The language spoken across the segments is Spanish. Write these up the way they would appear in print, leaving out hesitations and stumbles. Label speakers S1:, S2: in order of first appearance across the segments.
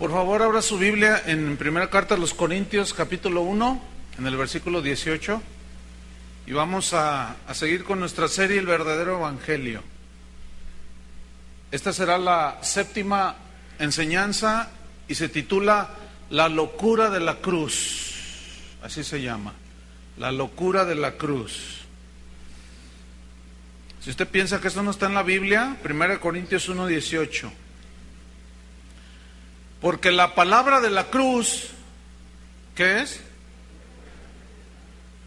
S1: Por favor, abra su Biblia en primera carta a los Corintios, capítulo 1, en el versículo 18. Y vamos a seguir con nuestra serie El verdadero evangelio. Esta será la séptima enseñanza y se titula La locura de la cruz. Así se llama, la locura de la cruz. Si usted piensa que esto no está en la Biblia, 1 Corintios 1:18. Porque la palabra de la cruz, ¿qué es?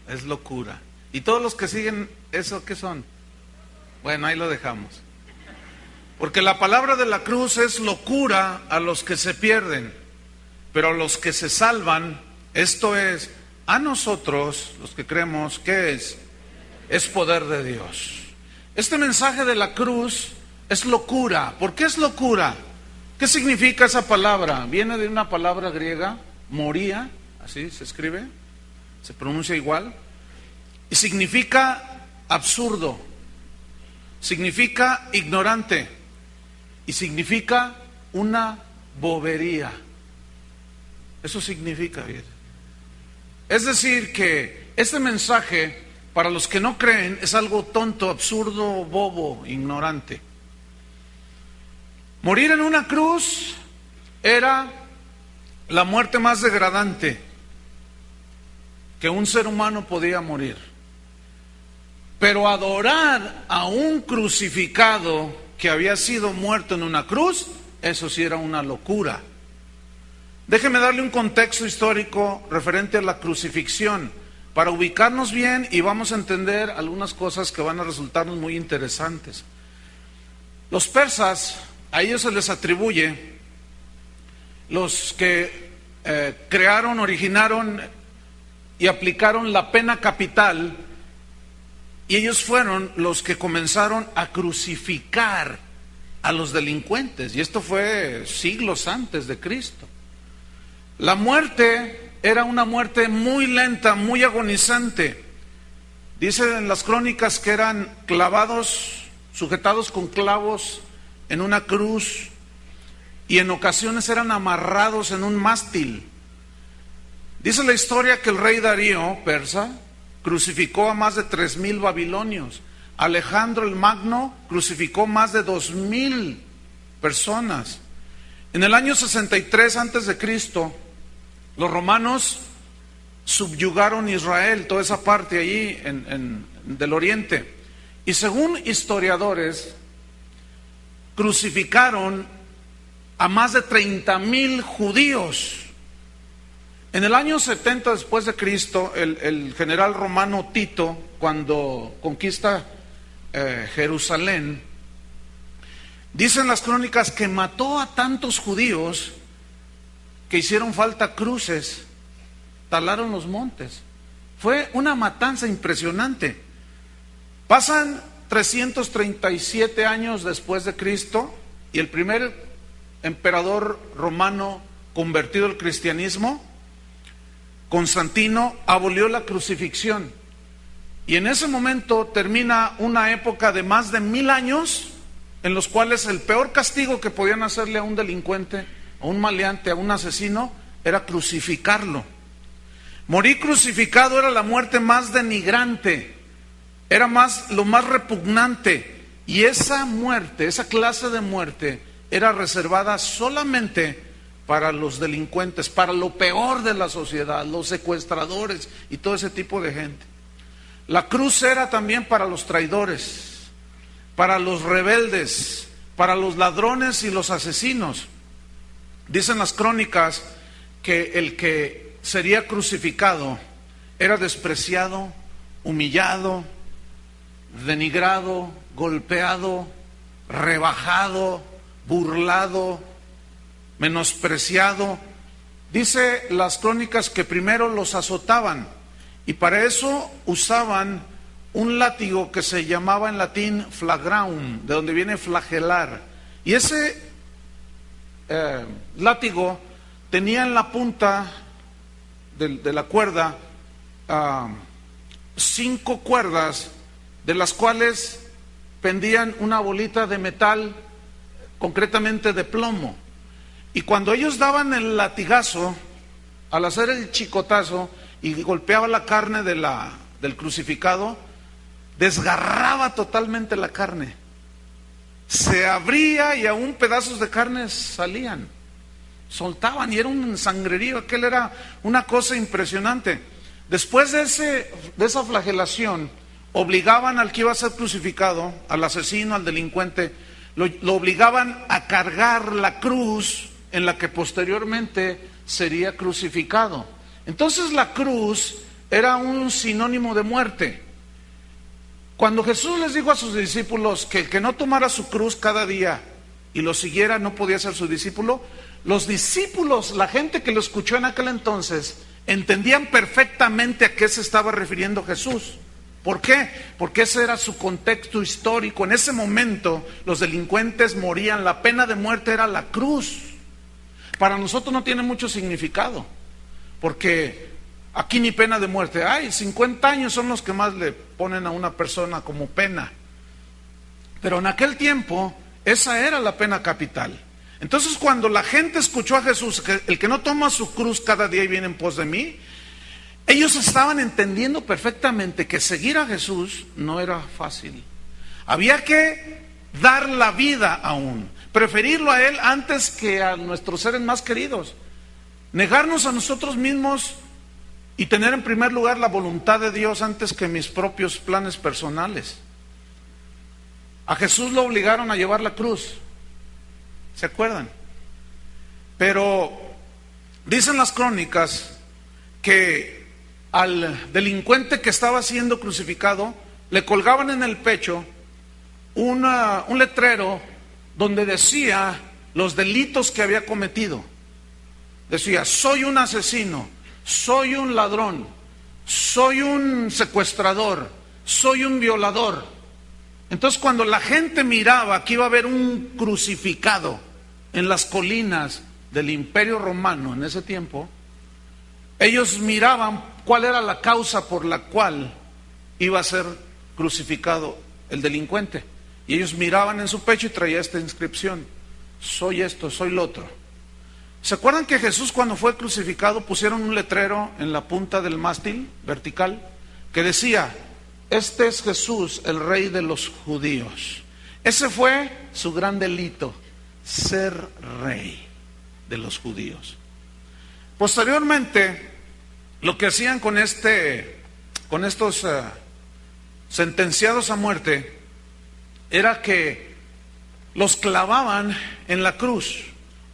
S1: Es locura. ¿Y todos los que siguen eso qué son? Bueno, ahí lo dejamos. Porque la palabra de la cruz es locura a los que se pierden, pero a los que se salvan, esto es, a nosotros, los que creemos, ¿qué es? Es poder de Dios. Este mensaje de la cruz es locura. ¿Por qué es locura? ¿Qué significa esa palabra? Viene de una palabra griega, moría, así se escribe, se pronuncia igual, y significa absurdo, significa ignorante y significa una bobería. Eso significa, bien. Es decir, que este mensaje, para los que no creen, es algo tonto, absurdo, bobo, ignorante. Morir en una cruz era la muerte más degradante que un ser humano podía morir. Pero adorar a un crucificado que había sido muerto en una cruz, eso sí era una locura. Déjeme darle un contexto histórico referente a la crucifixión, para ubicarnos bien y vamos a entender algunas cosas que van a resultarnos muy interesantes. Los persas, a ellos se les atribuye, los que crearon, originaron y aplicaron la pena capital, y ellos fueron los que comenzaron a crucificar a los delincuentes, y esto fue siglos antes de Cristo. La muerte era una muerte muy lenta, muy agonizante. Dice en las crónicas que eran clavados, sujetados con clavos en una cruz, y en ocasiones eran amarrados en un mástil. Dice la historia que el rey Darío, persa, crucificó a más de 3,000 babilonios. Alejandro el Magno crucificó más de 2,000 personas. En el año 63 antes de Cristo, los romanos subyugaron Israel, toda esa parte allí del oriente. Y según historiadores, crucificaron a más de 30,000 judíos. En el año 70 después de Cristo, el general romano Tito, cuando conquista Jerusalén, dicen las crónicas que mató a tantos judíos que hicieron falta cruces, talaron los montes. Fue una matanza impresionante. Pasan 337 años después de Cristo y el primer emperador romano convertido al cristianismo, Constantino, abolió la crucifixión. Y en ese momento termina una época de más de 1,000 años en los cuales el peor castigo que podían hacerle a un delincuente, a un maleante, a un asesino, era crucificarlo. Morir crucificado era la muerte más denigrante, era lo más repugnante, y esa muerte, esa clase de muerte, era reservada solamente para los delincuentes, para lo peor de la sociedad, los secuestradores y todo ese tipo de gente. La cruz era también para los traidores, para los rebeldes, para los ladrones y los asesinos. Dicen las crónicas que el que sería crucificado era despreciado, humillado, denigrado, golpeado, rebajado, burlado, menospreciado. Dice las crónicas que primero los azotaban y para eso usaban un látigo que se llamaba en latín flagraum, de donde viene flagelar, y ese látigo tenía en la punta de la cuerda 5 cuerdas, de las cuales pendían una bolita de metal, concretamente de plomo. Y cuando ellos daban el latigazo, al hacer el chicotazo y golpeaba la carne del crucificado, desgarraba totalmente la carne. Se abría y aún pedazos de carne salían, soltaban, y era un sangrerío. Aquel era una cosa impresionante. Después de esa flagelación, obligaban al que iba a ser crucificado, al asesino, al delincuente, lo obligaban a cargar la cruz en la que posteriormente sería crucificado. Entonces la cruz era un sinónimo de muerte. Cuando Jesús les dijo a sus discípulos que el que no tomara su cruz cada día y lo siguiera no podía ser su discípulo, los discípulos, la gente que lo escuchó en aquel entonces, entendían perfectamente a qué se estaba refiriendo Jesús. ¿Por qué? Porque ese era su contexto histórico. En ese momento los delincuentes morían, la pena de muerte era la cruz. Para nosotros no tiene mucho significado, porque aquí ni pena de muerte hay. 50 años son los que más le ponen a una persona como pena. Pero en aquel tiempo esa era la pena capital. Entonces cuando la gente escuchó a Jesús, que el que no toma su cruz cada día y viene en pos de mí, ellos estaban entendiendo perfectamente que seguir a Jesús no era fácil. Había que dar la vida aún, preferirlo a Él antes que a nuestros seres más queridos, negarnos a nosotros mismos y tener en primer lugar la voluntad de Dios antes que mis propios planes personales. A Jesús lo obligaron a llevar la cruz, ¿se acuerdan? Pero dicen las crónicas que al delincuente que estaba siendo crucificado le colgaban en el pecho un letrero donde decía los delitos que había cometido. Decía: soy un asesino, soy un ladrón, soy un secuestrador, soy un violador. Entonces cuando la gente miraba que iba a haber un crucificado en las colinas del Imperio Romano en ese tiempo, ellos miraban cuál era la causa por la cual iba a ser crucificado el delincuente. Y ellos miraban en su pecho y traía esta inscripción: soy esto, soy lo otro. ¿Se acuerdan que Jesús, cuando fue crucificado, pusieron un letrero en la punta del mástil vertical que decía: este es Jesús, el Rey de los judíos? Ese fue su gran delito, ser rey de los judíos. Posteriormente, lo que hacían con estos sentenciados a muerte era que los clavaban en la cruz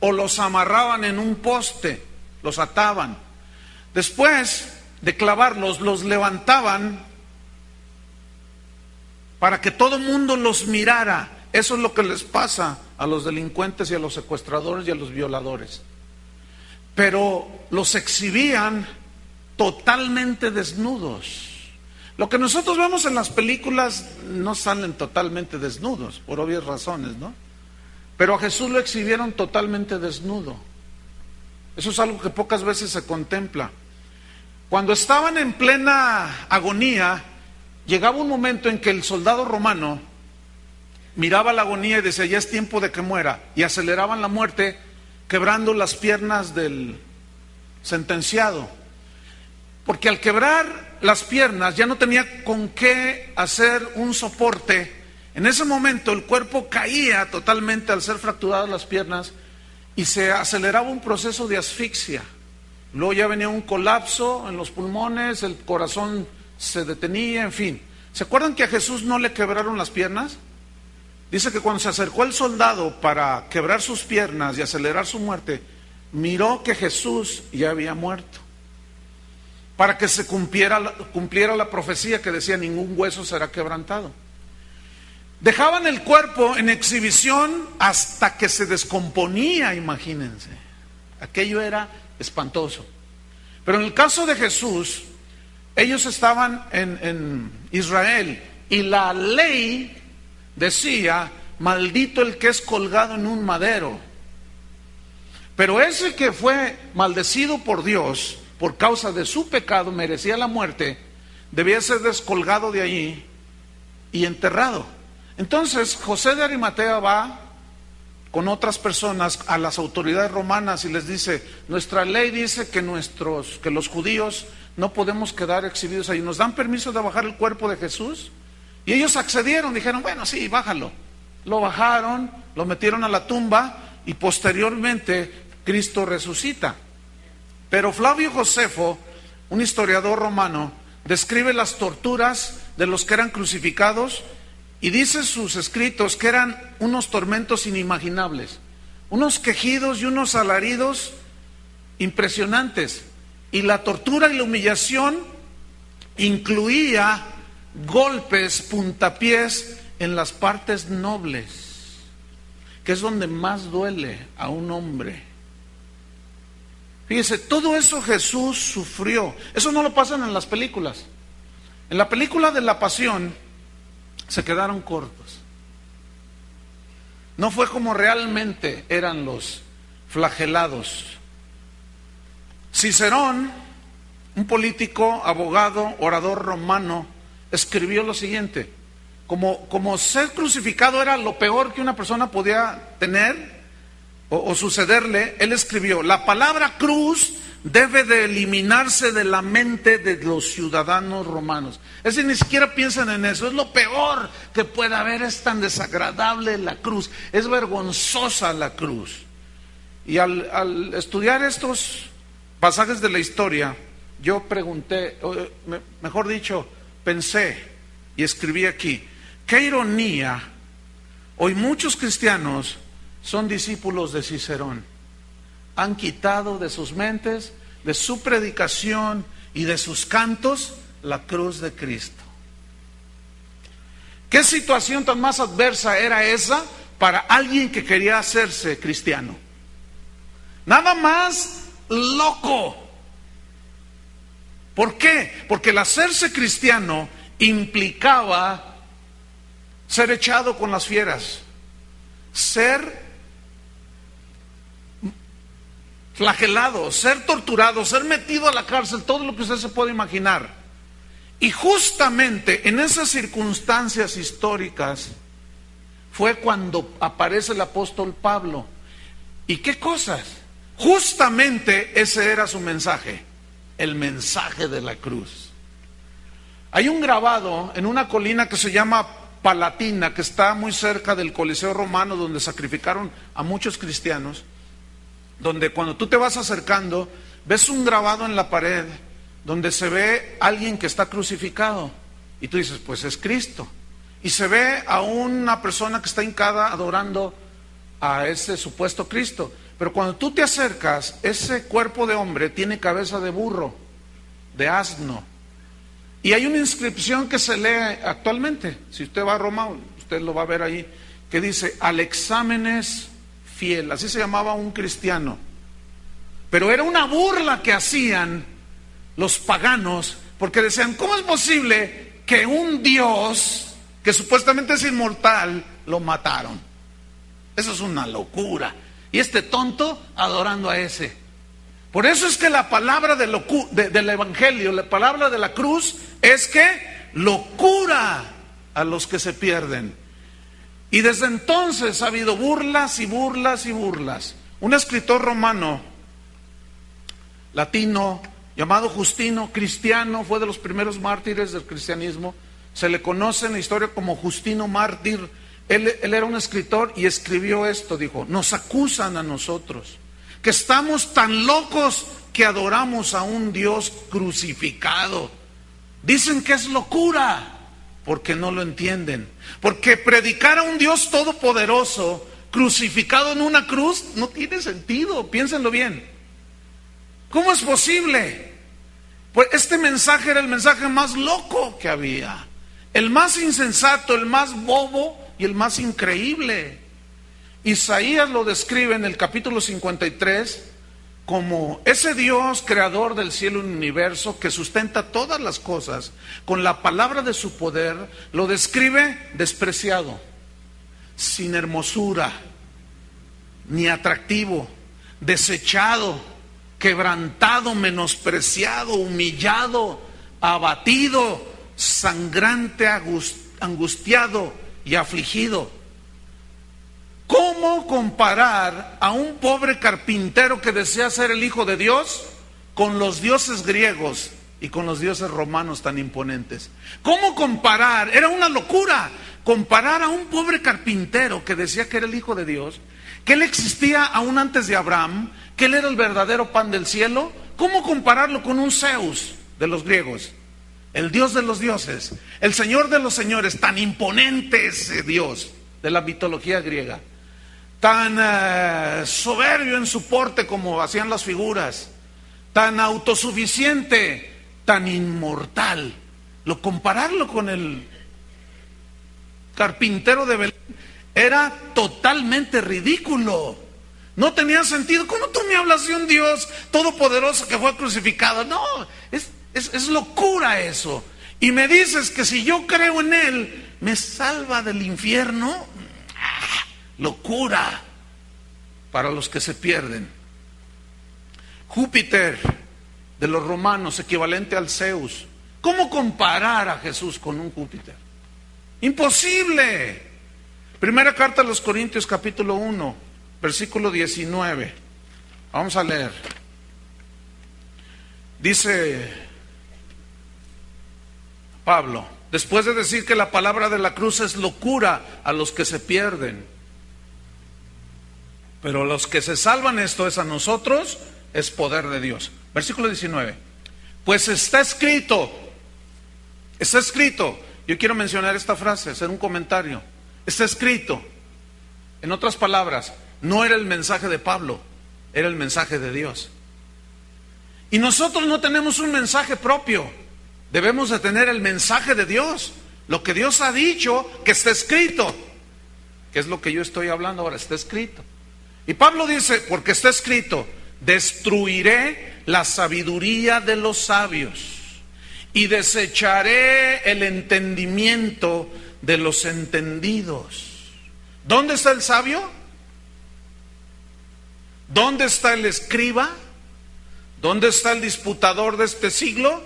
S1: o los amarraban en un poste, los ataban. Después de clavarlos, los levantaban para que todo el mundo los mirara. Eso es lo que les pasa a los delincuentes y a los secuestradores y a los violadores. Pero los exhibían totalmente desnudos. Lo que nosotros vemos en las películas no salen totalmente desnudos, por obvias razones, ¿no? Pero a Jesús lo exhibieron totalmente desnudo. Eso es algo que pocas veces se contempla. Cuando estaban en plena agonía, llegaba un momento en que el soldado romano miraba la agonía y decía: ya es tiempo de que muera, y aceleraban la muerte, quebrando las piernas del sentenciado. Porque al quebrar las piernas ya no tenía con qué hacer un soporte. En ese momento el cuerpo caía totalmente al ser fracturadas las piernas y se aceleraba un proceso de asfixia. Luego ya venía un colapso en los pulmones, el corazón se detenía, en fin. ¿Se acuerdan que a Jesús no le quebraron las piernas? Dice que cuando se acercó el soldado para quebrar sus piernas y acelerar su muerte, miró que Jesús ya había muerto, para que se cumpliera la profecía que decía: ningún hueso será quebrantado. Dejaban el cuerpo en exhibición hasta que se descomponía, imagínense. Aquello era espantoso. Pero en el caso de Jesús, ellos estaban en Israel y la ley decía: maldito el que es colgado en un madero. Pero ese que fue maldecido por Dios por causa de su pecado, merecía la muerte, debía ser descolgado de allí y enterrado. Entonces José de Arimatea va con otras personas a las autoridades romanas y les dice: nuestra ley dice que los judíos no podemos quedar exhibidos ahí, ¿nos dan permiso de bajar el cuerpo de Jesús? Y ellos accedieron, dijeron: bueno, sí, bájalo. Lo bajaron, lo metieron a la tumba y posteriormente Cristo resucita. Pero Flavio Josefo, un historiador romano, describe las torturas de los que eran crucificados y dice en sus escritos que eran unos tormentos inimaginables, unos quejidos y unos alaridos impresionantes. Y la tortura y la humillación incluía golpes, puntapiés en las partes nobles, que es donde más duele a un hombre. Fíjese, todo eso Jesús sufrió. Eso no lo pasan en las películas. En la película de la Pasión se quedaron cortos. No fue como realmente eran los flagelados. Cicerón, un político, abogado, orador romano, escribió lo siguiente: como ser crucificado era lo peor que una persona podía tener o sucederle, él escribió: la palabra cruz debe de eliminarse de la mente de los ciudadanos romanos. Es decir, ni siquiera piensan en eso. Es lo peor que puede haber, es tan desagradable la cruz, es vergonzosa la cruz. Y al estudiar estos pasajes de la historia, yo pregunté, mejor dicho, pensé y escribí aquí: qué ironía, hoy muchos cristianos son discípulos de Cicerón. Han quitado de sus mentes, de su predicación y de sus cantos la cruz de Cristo. ¿Qué situación tan más adversa era esa para alguien que quería hacerse cristiano? Nada más loco. ¿Por qué? Porque el hacerse cristiano implicaba ser echado con las fieras, ser flagelado, ser torturado, ser metido a la cárcel, todo lo que usted se puede imaginar. Y justamente en esas circunstancias históricas fue cuando aparece el apóstol Pablo. ¿Y qué cosas? Justamente ese era su mensaje, el mensaje de la cruz. Hay un grabado en una colina que se llama Palatina, que está muy cerca del Coliseo Romano, donde sacrificaron a muchos cristianos, donde cuando tú te vas acercando, ves un grabado en la pared, donde se ve a alguien que está crucificado, y tú dices: pues es Cristo. Y se ve a una persona que está hincada adorando a ese supuesto Cristo. Pero cuando tú te acercas, ese cuerpo de hombre tiene cabeza de burro, de asno. Y hay una inscripción que se lee actualmente. Si usted va a Roma, usted lo va a ver ahí, que dice: Alexámenes fiel. Así se llamaba un cristiano. Pero era una burla que hacían los paganos, porque decían: ¿cómo es posible que un Dios que supuestamente es inmortal lo mataron? Eso es una locura. Y este tonto adorando a ese. Por eso es que la palabra del evangelio, la palabra de la cruz, es que locura a los que se pierden. Y desde entonces ha habido burlas y burlas y burlas. Un escritor romano, latino, llamado Justino, cristiano, fue de los primeros mártires del cristianismo. Se le conoce en la historia como Justino mártir. Él era un escritor y escribió esto, dijo: nos acusan a nosotros, que estamos tan locos que adoramos a un Dios crucificado. Dicen que es locura, porque no lo entienden. Porque predicar a un Dios todopoderoso crucificado en una cruz no tiene sentido, piénsenlo bien. ¿Cómo es posible? Pues este mensaje era el mensaje más loco que había, el más insensato, el más bobo y el más increíble. Isaías lo describe en el capítulo 53 como ese Dios creador del cielo y el universo, que sustenta todas las cosas con la palabra de su poder. Lo describe despreciado, sin hermosura ni atractivo, desechado, quebrantado, menospreciado, humillado, abatido, sangrante, angustiado y afligido. ¿Cómo comparar a un pobre carpintero que desea ser el hijo de Dios con los dioses griegos y con los dioses romanos tan imponentes? ¿Cómo comparar? Era una locura comparar a un pobre carpintero que decía que era el hijo de Dios, que él existía aún antes de Abraham, que él era el verdadero pan del cielo. ¿Cómo compararlo con un Zeus de los griegos? El Dios de los dioses, el Señor de los señores, tan imponente ese Dios de la mitología griega, tan soberbio en su porte como hacían las figuras, tan autosuficiente, tan inmortal. Compararlo con el carpintero de Belén era totalmente ridículo. No tenía sentido. ¿Cómo tú me hablas de un Dios todopoderoso que fue crucificado? No, es locura eso. Y me dices que si yo creo en Él, me salva del infierno. Locura para los que se pierden. Júpiter de los romanos, equivalente al Zeus. ¿Cómo comparar a Jesús con un Júpiter? Imposible. Primera carta a los Corintios, capítulo 1, versículo 19. Vamos a leer. Dice Pablo, después de decir que la palabra de la cruz es locura a los que se pierden, pero los que se salvan, esto es a nosotros, es poder de Dios. Versículo 19. Pues está escrito. Yo quiero mencionar esta frase, hacer un comentario. Está escrito. En otras palabras, no era el mensaje de Pablo, era el mensaje de Dios. Y nosotros no tenemos un mensaje propio. Debemos de tener el mensaje de Dios. Lo que Dios ha dicho, que está escrito. Que es lo que yo estoy hablando ahora, está escrito. Y Pablo dice, porque está escrito, destruiré la sabiduría de los sabios y desecharé el entendimiento de los entendidos. ¿Dónde está el sabio? ¿Dónde está el escriba? ¿Dónde está el disputador de este siglo?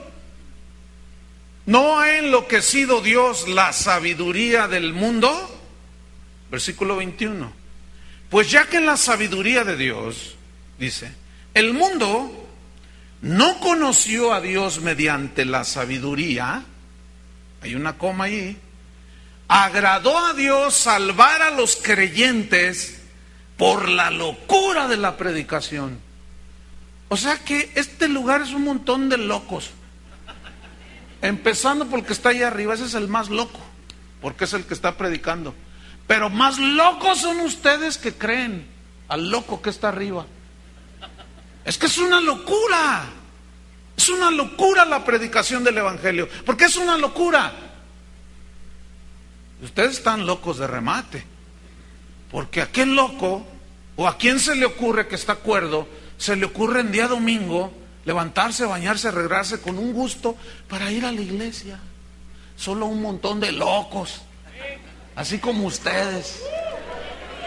S1: ¿No ha enloquecido Dios la sabiduría del mundo? Versículo 21. Pues ya que en la sabiduría de Dios, dice, el mundo no conoció a Dios mediante la sabiduría, hay una coma ahí, agradó a Dios salvar a los creyentes por la locura de la predicación. O sea que este lugar es un montón de locos. Empezando por el que está ahí arriba, ese es el más loco, porque es el que está predicando. Pero más locos son ustedes que creen al loco que está arriba. Es que es una locura. Es una locura la predicación del Evangelio. ¿Por qué es una locura? Ustedes están locos de remate. Porque a aquel loco, o a quien se le ocurre que está cuerdo, se le ocurre en día domingo levantarse, bañarse, arreglarse con un gusto para ir a la iglesia. Solo un montón de locos. Así como ustedes.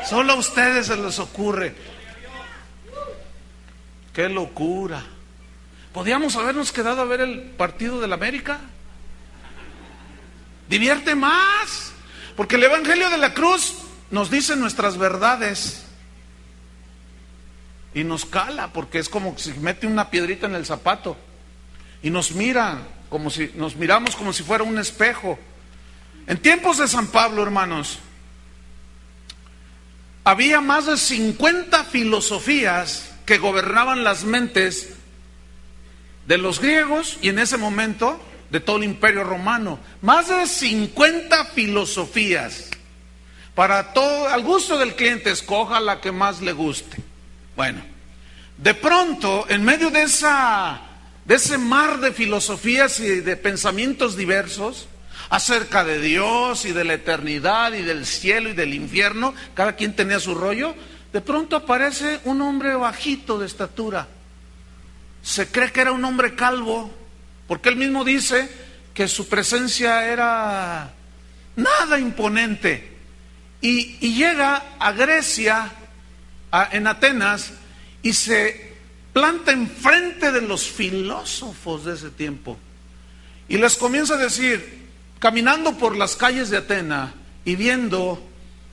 S1: Solo a ustedes se les ocurre. ¡Qué locura! ¿Podíamos habernos quedado a ver el partido del América? Divierte más. Porque el Evangelio de la cruz nos dice nuestras verdades. Y nos cala, porque es como si mete una piedrita en el zapato. Y nos mira, nos miramos como si fuera un espejo. En tiempos de San Pablo, hermanos, había más de 50 filosofías que gobernaban las mentes de los griegos y en ese momento de todo el imperio romano. Más de 50 filosofías. Para todo, al gusto del cliente, escoja la que más le guste. Bueno, de pronto, en medio de ese mar de filosofías y de pensamientos diversos, acerca de Dios y de la eternidad y del cielo y del infierno, cada quien tenía su rollo. De pronto aparece un hombre bajito de estatura. Se cree que era un hombre calvo, porque él mismo dice que su presencia era nada imponente. Y llega a Grecia, en Atenas, y se planta enfrente de los filósofos de ese tiempo. Y les comienza a decir, caminando por las calles de Atenas y viendo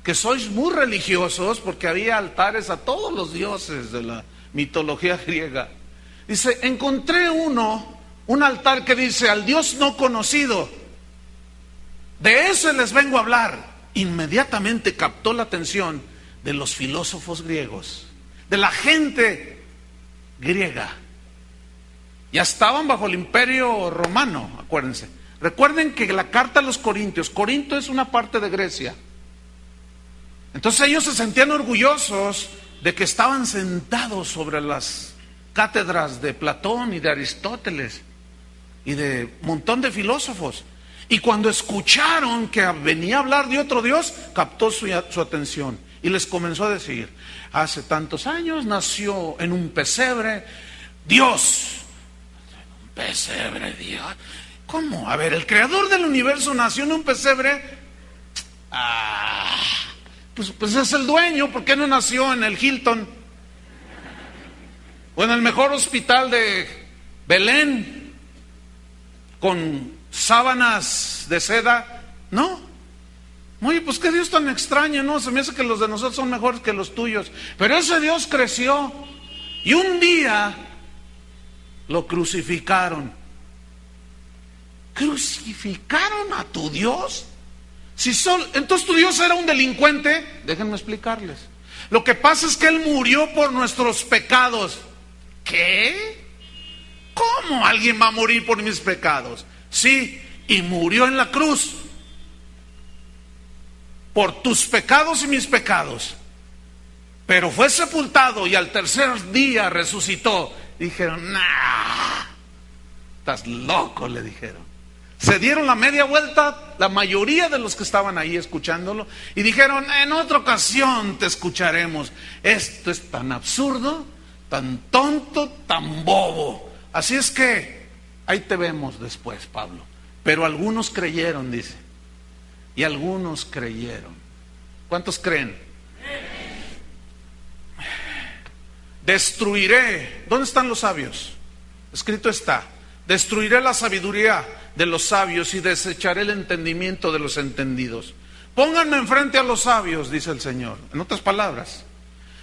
S1: que sois muy religiosos, porque había altares a todos los dioses de la mitología griega. Dice, encontré un altar que dice, al Dios no conocido. De ese les vengo a hablar. Inmediatamente captó la atención de los filósofos griegos, de la gente griega. Ya estaban bajo el imperio romano, acuérdense. Recuerden que la carta a los Corintios, Corinto es una parte de Grecia. Entonces ellos se sentían orgullosos de que estaban sentados sobre las cátedras de Platón y de Aristóteles y de un montón de filósofos. Y cuando escucharon que venía a hablar de otro Dios, captó su atención y les comenzó a decir, hace tantos años nació en un pesebre Dios. ¿Un pesebre, Dios? ¿Cómo? A ver, el creador del universo nació en un pesebre. Pues es el dueño. ¿Por qué no nació en el Hilton? O en el mejor hospital de Belén, con sábanas de seda. No. Oye, pues qué Dios tan extraño, ¿no? Se me hace que los de nosotros son mejores que los tuyos. Pero ese Dios creció y un día lo crucificaron. ¿Crucificaron a tu Dios? Entonces tu Dios era un delincuente. Déjenme explicarles. Lo que pasa es que Él murió por nuestros pecados. ¿Qué? ¿Cómo alguien va a morir por mis pecados? Sí, y murió en la cruz por tus pecados y mis pecados. Pero fue sepultado y al tercer día resucitó. Dijeron, nah, estás loco, le dijeron. Se dieron la media vuelta, la mayoría de los que estaban ahí escuchándolo, y dijeron, en otra ocasión te escucharemos. Esto es tan absurdo, tan tonto, tan bobo. Así es que ahí te vemos después, Pablo. Pero algunos creyeron, dice. Y algunos creyeron. ¿Cuántos creen? Destruiré. ¿Dónde están los sabios? Escrito está. Destruiré la sabiduría de los sabios y desecharé el entendimiento de los entendidos. Pónganme enfrente a los sabios, dice el Señor. En otras palabras,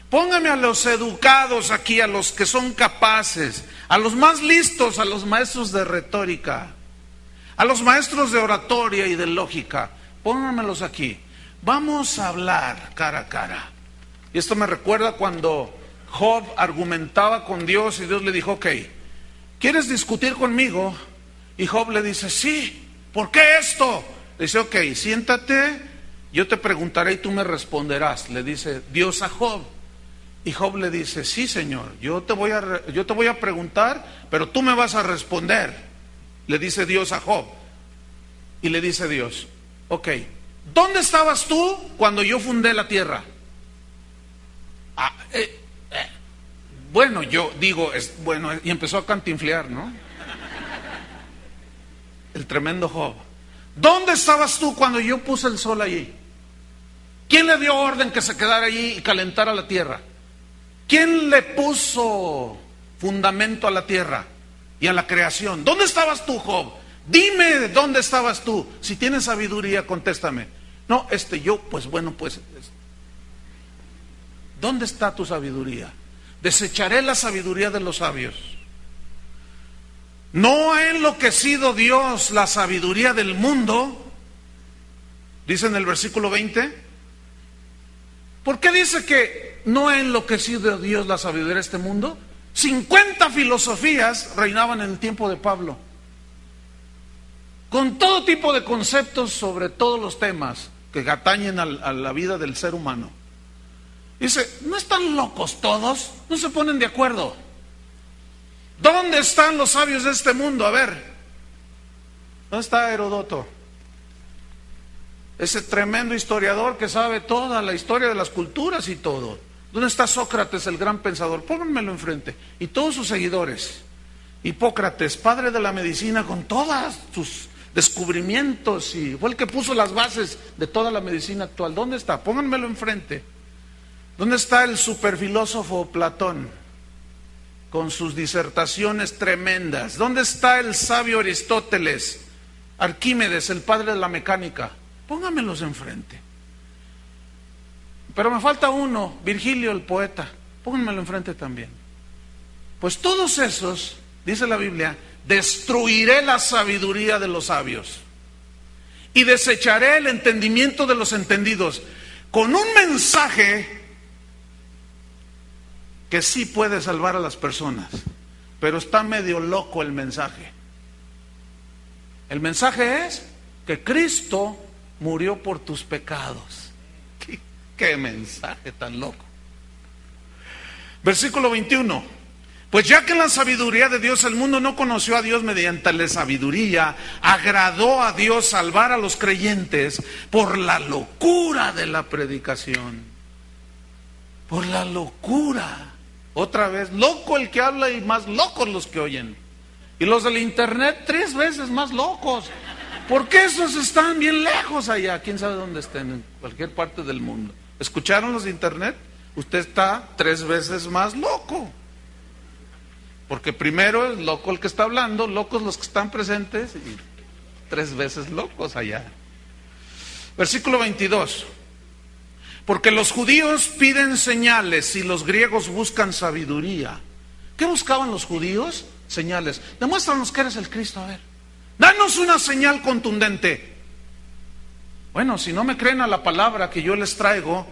S1: pónganme a los educados aquí, a los que son capaces, a los más listos, a los maestros de retórica, a los maestros de oratoria y de lógica. Pónganmelos aquí. Vamos a hablar cara a cara. Y esto me recuerda cuando Job argumentaba con Dios y Dios le dijo, ok, ¿quieres discutir conmigo? Y Job le dice, sí. ¿Por qué esto? Le dice, ok, siéntate, yo te preguntaré y tú me responderás. Le dice Dios a Job. Y Job le dice, sí, Señor, yo te voy a preguntar, pero tú me vas a responder. Le dice Dios a Job. Y le dice Dios, ok, ¿dónde estabas tú cuando yo fundé la tierra? Bueno, yo digo, bueno, y empezó a cantinflear, ¿no? El tremendo Job. ¿Dónde estabas tú cuando yo puse el sol allí? ¿Quién le dio orden que se quedara allí y calentara la tierra? ¿Quién le puso fundamento a la tierra y a la creación? ¿Dónde estabas tú, Job? Dime dónde estabas tú. Si tienes sabiduría, contéstame. No, pues bueno, pues ¿dónde está tu sabiduría? Desecharé la sabiduría de los sabios. ¿No ha enloquecido Dios la sabiduría del mundo? Dice en el versículo 20. ¿Por qué dice que no ha enloquecido Dios la sabiduría de este mundo? 50 filosofías reinaban en el tiempo de Pablo, con todo tipo de conceptos sobre todos los temas que atañen a la vida del ser humano. Dice, ¿no están locos todos? ¿No se ponen de acuerdo? ¿Dónde están los sabios de este mundo? A ver, ¿dónde está Heródoto? Ese tremendo historiador que sabe toda la historia de las culturas y todo. ¿Dónde está Sócrates, el gran pensador? Pónganmelo enfrente. Y todos sus seguidores. Hipócrates, padre de la medicina, con todos sus descubrimientos, y fue el que puso las bases de toda la medicina actual. ¿Dónde está? Pónganmelo enfrente. ¿Dónde está el superfilósofo Platón, con sus disertaciones tremendas? ¿Dónde está el sabio Aristóteles? Arquímedes, el padre de la mecánica. Póngamelos enfrente. Pero me falta uno, Virgilio el poeta. Pónganmelo enfrente también. Pues todos esos, dice la Biblia, destruiré la sabiduría de los sabios y desecharé el entendimiento de los entendidos, con un mensaje que sí puede salvar a las personas, pero está medio loco el mensaje. El mensaje es que Cristo murió por tus pecados. ¿Qué mensaje tan loco? Versículo 21. Pues ya que en la sabiduría de Dios el mundo no conoció a Dios mediante la sabiduría, agradó a Dios salvar a los creyentes por la locura de la predicación. Por la locura. Otra vez, loco el que habla y más locos los que oyen. Y los del internet 3 veces más locos. Porque esos están bien lejos allá. ¿Quién sabe dónde estén? En cualquier parte del mundo. ¿Escucharon los de internet? Usted está 3 veces más loco. Porque primero es loco el que está hablando, locos los que están presentes y 3 veces locos allá. Versículo 22. Porque los judíos piden señales y los griegos buscan sabiduría. ¿Qué buscaban los judíos? Señales. Demuéstranos que eres el Cristo, a ver. Danos una señal contundente. Bueno, si no me creen a la palabra que yo les traigo,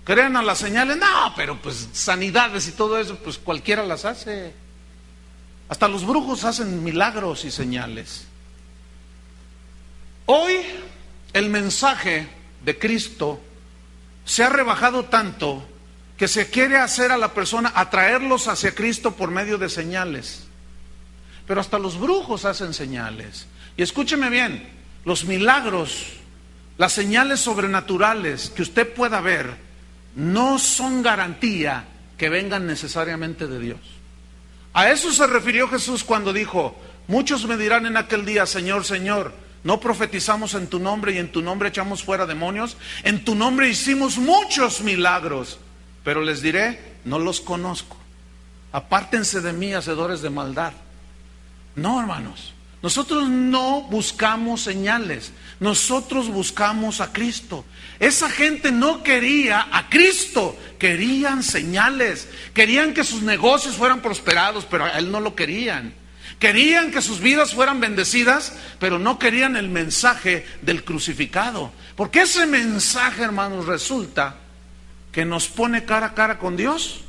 S1: crean a las señales. No, pero pues sanidades y todo eso, pues cualquiera las hace. Hasta los brujos hacen milagros y señales. Hoy el mensaje de Cristo se ha rebajado tanto que se quiere hacer a la persona, atraerlos hacia Cristo por medio de señales. Pero hasta los brujos hacen señales. Y escúcheme bien, los milagros, las señales sobrenaturales que usted pueda ver, no son garantía que vengan necesariamente de Dios. A eso se refirió Jesús cuando dijo: muchos me dirán en aquel día, Señor, Señor, ¿no profetizamos en tu nombre y en tu nombre echamos fuera demonios? En tu nombre hicimos muchos milagros. Pero les diré, no los conozco. Apártense de mí, hacedores de maldad. No, hermanos, nosotros no buscamos señales, nosotros buscamos a Cristo. Esa gente no quería a Cristo, querían señales, querían que sus negocios fueran prosperados, pero a Él no lo querían. Querían que sus vidas fueran bendecidas, pero no querían el mensaje del crucificado. Porque ese mensaje, hermanos, resulta que nos pone cara a cara con Dios,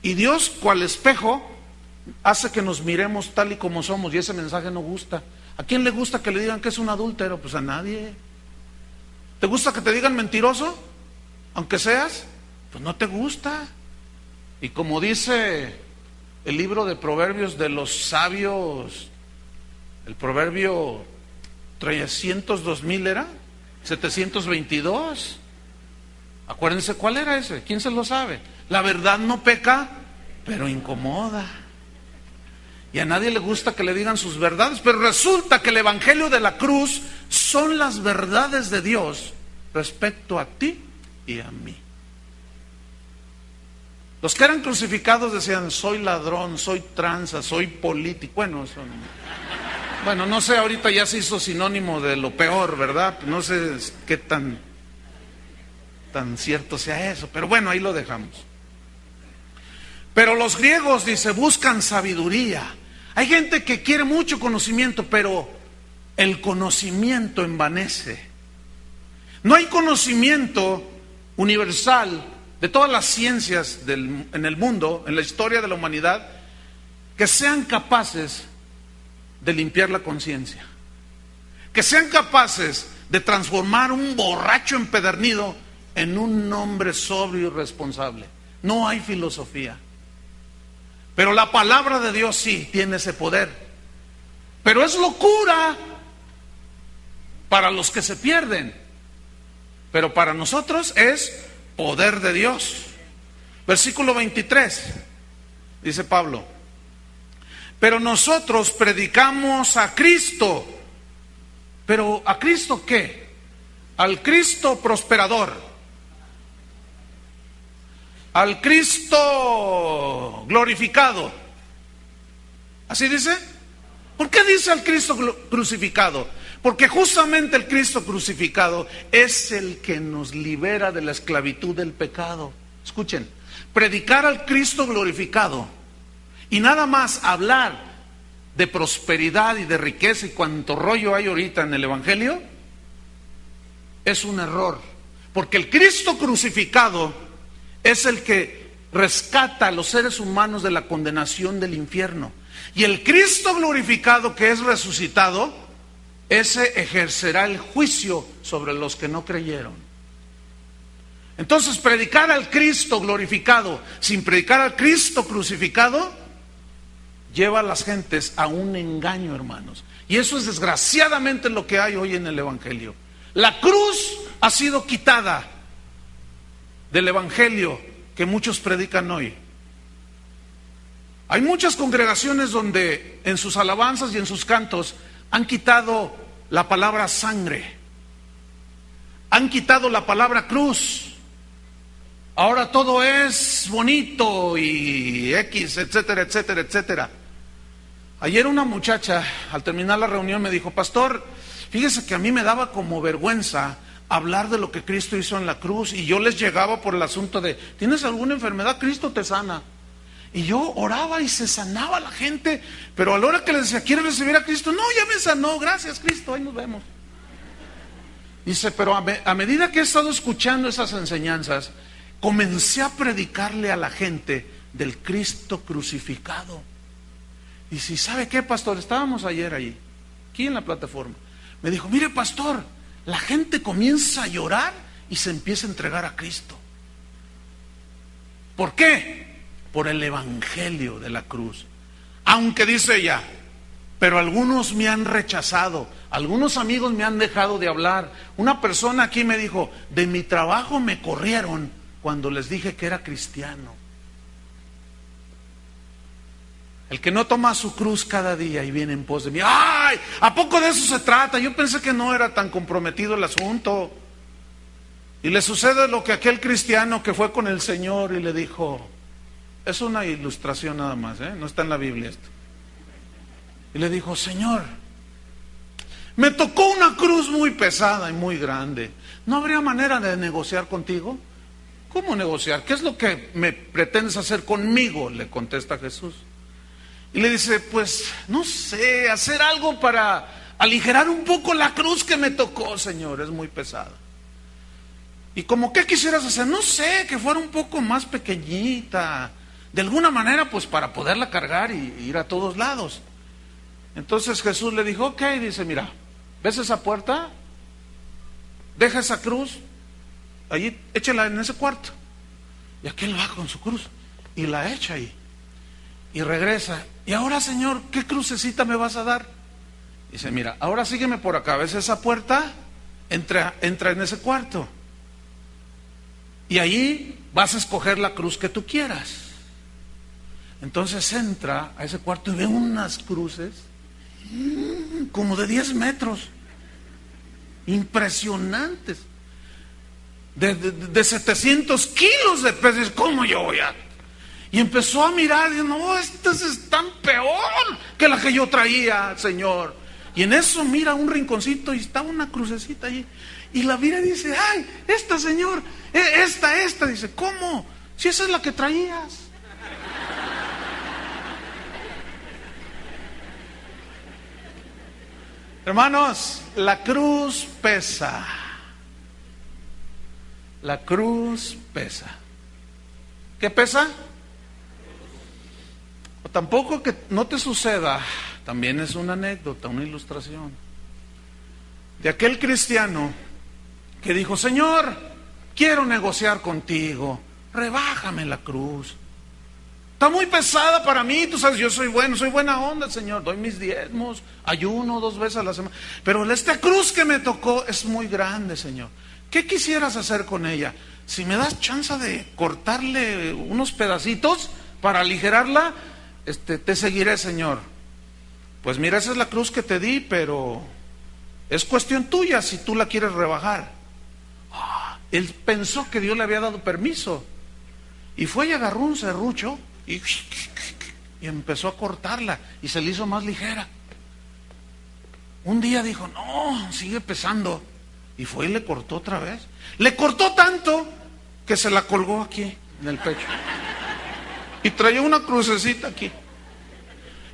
S1: y Dios, cual espejo, hace que nos miremos tal y como somos, y ese mensaje no gusta. ¿A quién le gusta que le digan que es un adúltero? Pues a nadie. ¿Te gusta que te digan mentiroso? Aunque seas, pues no te gusta. Y como dice el libro de Proverbios de los sabios, el proverbio 302.000 era, 722. Acuérdense cuál era ese, ¿quién se lo sabe? La verdad no peca, pero incomoda. Y a nadie le gusta que le digan sus verdades, pero resulta que el evangelio de la cruz son las verdades de Dios respecto a ti y a mí. Los que eran crucificados decían: soy ladrón, soy tranza, soy político. Bueno, no sé, ahorita ya se hizo sinónimo de lo peor, ¿verdad? No sé qué tan cierto sea eso, pero bueno, ahí lo dejamos. Pero los griegos, dice, buscan sabiduría. Hay gente que quiere mucho conocimiento, pero el conocimiento envanece. No hay conocimiento universal de todas las ciencias en el mundo, en la historia de la humanidad, que sean capaces de limpiar la conciencia, que sean capaces de transformar un borracho empedernido en un hombre sobrio y responsable. No hay filosofía. Pero la palabra de Dios sí tiene ese poder. Pero es locura para los que se pierden. Pero para nosotros es poder de Dios. Versículo 23, dice Pablo: pero nosotros predicamos a Cristo. ¿Pero a Cristo qué? Al Cristo prosperador, al Cristo glorificado. ¿Así dice? ¿Por qué dice al Cristo crucificado? Porque justamente el Cristo crucificado es el que nos libera de la esclavitud del pecado. Escuchen, predicar al Cristo glorificado y nada más hablar de prosperidad y de riqueza y cuánto rollo hay ahorita en el Evangelio es un error. Porque el Cristo crucificado es el que rescata a los seres humanos de la condenación del infierno. Y el Cristo glorificado, que es resucitado, ese ejercerá el juicio sobre los que no creyeron. Entonces, predicar al Cristo glorificado sin predicar al Cristo crucificado lleva a las gentes a un engaño, hermanos. Y eso es desgraciadamente lo que hay hoy en el Evangelio. La cruz ha sido quitada del Evangelio que muchos predican hoy. Hay muchas congregaciones donde en sus alabanzas y en sus cantos han quitado la palabra sangre, han quitado la palabra cruz. Ahora todo es bonito y X, etcétera, etcétera, etcétera. Ayer una muchacha al terminar la reunión me dijo: pastor, fíjese que a mí me daba como vergüenza hablar de lo que Cristo hizo en la cruz, y yo les llegaba por el asunto de: ¿tienes alguna enfermedad? Cristo te sana. Y yo oraba y se sanaba la gente, pero a la hora que les decía: ¿quieres recibir a Cristo? No, ya me sanó, gracias Cristo, ahí nos vemos. Dice, pero a medida que he estado escuchando esas enseñanzas, comencé a predicarle a la gente del Cristo crucificado. Y si sabe qué, pastor, estábamos ayer ahí, aquí en la plataforma. Me dijo: mire, pastor, la gente comienza a llorar y se empieza a entregar a Cristo. ¿Por qué? Por el evangelio de la cruz. Aunque dice ella, pero algunos me han rechazado, algunos amigos me han dejado de hablar. Una persona aquí me dijo: de mi trabajo me corrieron cuando les dije que era cristiano. El que no toma su cruz cada día y viene en pos de mí. ¡Ay! ¿A poco de eso se trata? Yo pensé que no era tan comprometido el asunto. Y le sucede lo que aquel cristiano que fue con el Señor y le dijo: es una ilustración nada más, no está en la Biblia esto. Y le dijo: Señor, me tocó una cruz muy pesada y muy grande. ¿No habría manera de negociar contigo? ¿Cómo negociar? ¿Qué es lo que me pretendes hacer conmigo?, le contesta Jesús. Y le dice: pues no sé, hacer algo para aligerar un poco la cruz que me tocó, Señor, es muy pesada. ¿Y como qué quisieras hacer? No sé, que fuera un poco más pequeñita, de alguna manera, pues para poderla cargar y ir a todos lados. Entonces Jesús le dijo: ok, dice, mira, ¿ves esa puerta? Deja esa cruz allí, échala en ese cuarto. Y aquel va con su cruz y la echa ahí. Y regresa: y ahora, Señor, ¿qué crucecita me vas a dar? Dice: mira, ahora sígueme por acá, ¿ves esa puerta? Entra en ese cuarto. Y ahí vas a escoger la cruz que tú quieras. Entonces entra a ese cuarto y ve unas cruces como de 10 metros, impresionantes, de 700 kilos de peso. ¿Cómo yo voy a...? Y empezó a mirar y dijo: no, estas están peor que la que yo traía, Señor. Y en eso mira un rinconcito y está una crucecita allí. Y la mira y dice: ay, esta, Señor, esta. Dice: ¿cómo? Si esa es la que traías. Hermanos, la cruz pesa. La cruz pesa. ¿Qué pesa? O tampoco que no te suceda, también es una anécdota, una ilustración de aquel cristiano que dijo: Señor, quiero negociar contigo, rebájame la cruz. Está muy pesada para mí, tú sabes, yo soy bueno, soy buena onda, Señor, doy mis diezmos, ayuno 2 veces a la semana, pero esta cruz que me tocó es muy grande, Señor. ¿Qué quisieras hacer con ella? Si me das chance de cortarle unos pedacitos para aligerarla, te seguiré, Señor. Pues mira, esa es la cruz que te di, pero es cuestión tuya si tú la quieres rebajar. Él pensó que Dios le había dado permiso y fue y agarró un serrucho y empezó a cortarla y se le hizo más ligera. Un día dijo, no, sigue pesando. Y fue y le cortó otra vez. Le cortó tanto que se la colgó aquí, en el pecho. Y traía una crucecita aquí.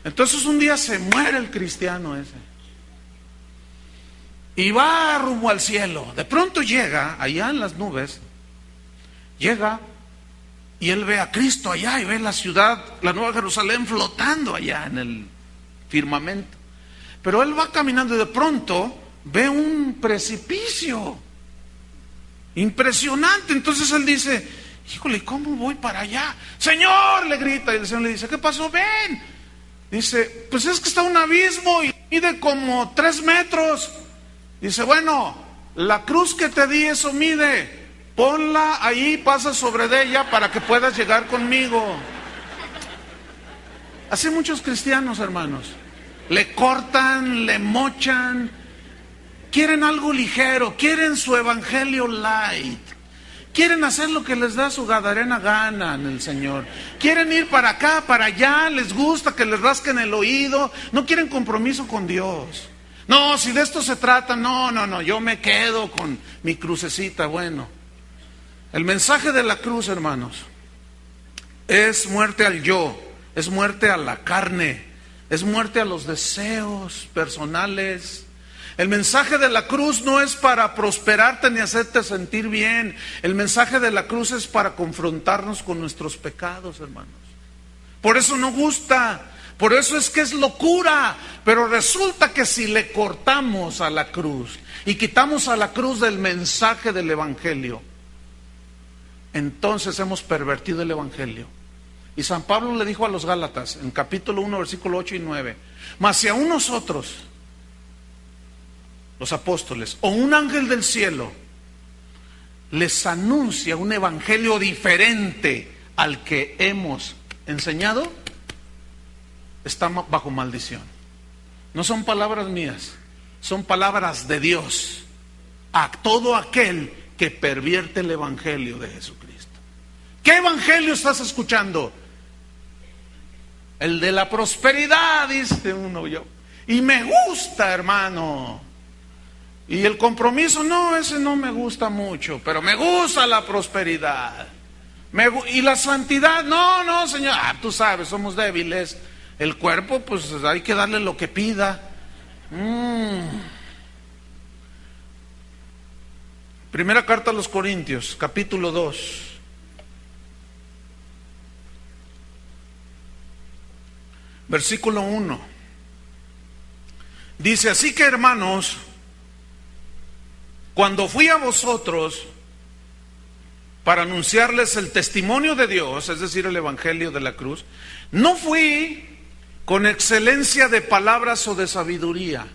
S1: Entonces un día se muere el cristiano ese. Y va rumbo al cielo. De pronto llega, allá en las nubes, llega y él ve a Cristo allá y ve la ciudad, la Nueva Jerusalén flotando allá en el firmamento. Pero él va caminando y de pronto ve un precipicio impresionante. Entonces él dice, híjole, ¿cómo voy para allá? Señor, le grita, y el Señor le dice, ¿qué pasó? Ven. Dice, pues es que está un abismo y mide como 3 metros. Dice, bueno, la cruz que te di, eso mide, ponla ahí, pasa sobre de ella para que puedas llegar conmigo. Así muchos cristianos, hermanos, le cortan, le mochan, quieren algo ligero, quieren su evangelio light, quieren hacer lo que les da su gadarena gana en el Señor, quieren ir para acá, para allá, les gusta que les rasquen el oído, no quieren compromiso con Dios. No, si de esto se trata, no, yo me quedo con mi crucecita. Bueno, el mensaje de la cruz, hermanos, es muerte al yo, es muerte a la carne, es muerte a los deseos personales. El mensaje de la cruz no es para prosperarte ni hacerte sentir bien. El mensaje de la cruz es para confrontarnos con nuestros pecados, hermanos. Por eso no gusta, por eso es que es locura. Pero resulta que si le cortamos a la cruz y quitamos a la cruz del mensaje del evangelio, entonces hemos pervertido el evangelio. Y San Pablo le dijo a los Gálatas, en capítulo 1, versículo 8 y 9, mas si aún nosotros, los apóstoles, o un ángel del cielo, les anuncia un evangelio diferente al que hemos enseñado, está bajo maldición. No son palabras mías, son palabras de Dios a todo aquel que pervierte el evangelio de Jesucristo. ¿Qué evangelio estás escuchando? El de la prosperidad, dice uno yo. Y me gusta, hermano. Y el compromiso, no, ese no me gusta mucho, pero me gusta la prosperidad. Y la santidad, no, Señor, tú sabes, somos débiles. El cuerpo, pues hay que darle lo que pida. Primera carta a los Corintios, capítulo 2. Versículo 1. Dice, así que hermanos, cuando fui a vosotros para anunciarles el testimonio de Dios, es decir, el evangelio de la cruz, no fui con excelencia de palabras o de sabiduría,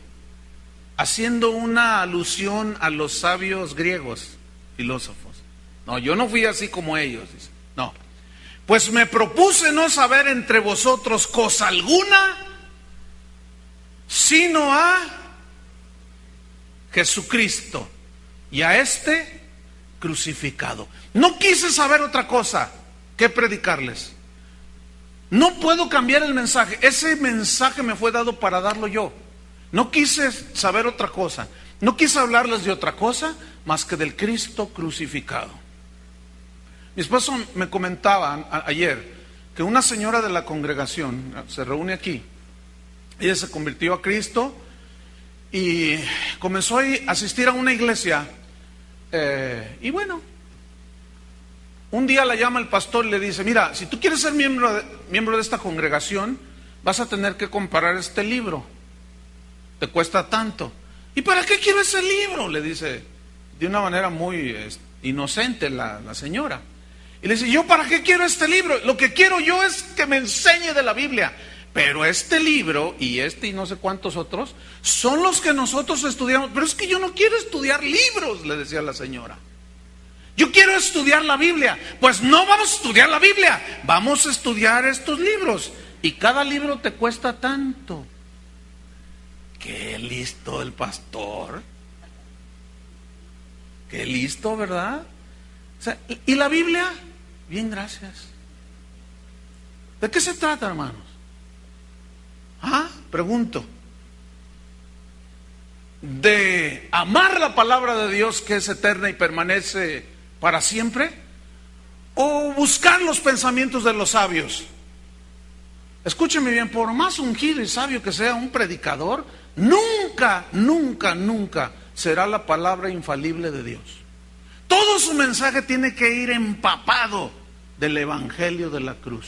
S1: haciendo una alusión a los sabios griegos, filósofos. No, yo no fui así como ellos, dice. No. Pues me propuse no saber entre vosotros cosa alguna, sino a Jesucristo y a este crucificado. No quise saber otra cosa que predicarles. No puedo cambiar el mensaje. Ese mensaje me fue dado para darlo yo. No quise saber otra cosa. No quise hablarles de otra cosa más que del Cristo crucificado. Mi esposo me comentaba ayer que una señora de la congregación se reúne aquí. Ella se convirtió a Cristo y comenzó a asistir a una iglesia. Y bueno, un día la llama el pastor y le dice, mira, si tú quieres ser miembro de esta congregación, vas a tener que comprar este libro. Te cuesta tanto. ¿Y para qué quiero ese libro? Le dice de una manera muy inocente la señora. Y le dice, ¿yo para qué quiero este libro? Lo que quiero yo es que me enseñe de la Biblia. Pero este libro y y no sé cuántos otros son los que nosotros estudiamos. Pero es que yo no quiero estudiar libros, le decía la señora. Yo quiero estudiar la Biblia. Pues no vamos a estudiar la Biblia, vamos a estudiar estos libros. Y cada libro te cuesta tanto. Qué listo el pastor. Qué listo, ¿verdad? O sea, ¿y la Biblia? Bien, gracias. ¿De qué se trata, hermanos? Pregunto. de amar la palabra de Dios que es eterna y permanece para siempre, o buscar los pensamientos de los sabios. Escúcheme bien, por más ungido y sabio que sea un predicador, nunca, nunca, nunca será la palabra infalible de Dios. Todo su mensaje tiene que ir empapado del Evangelio de la cruz,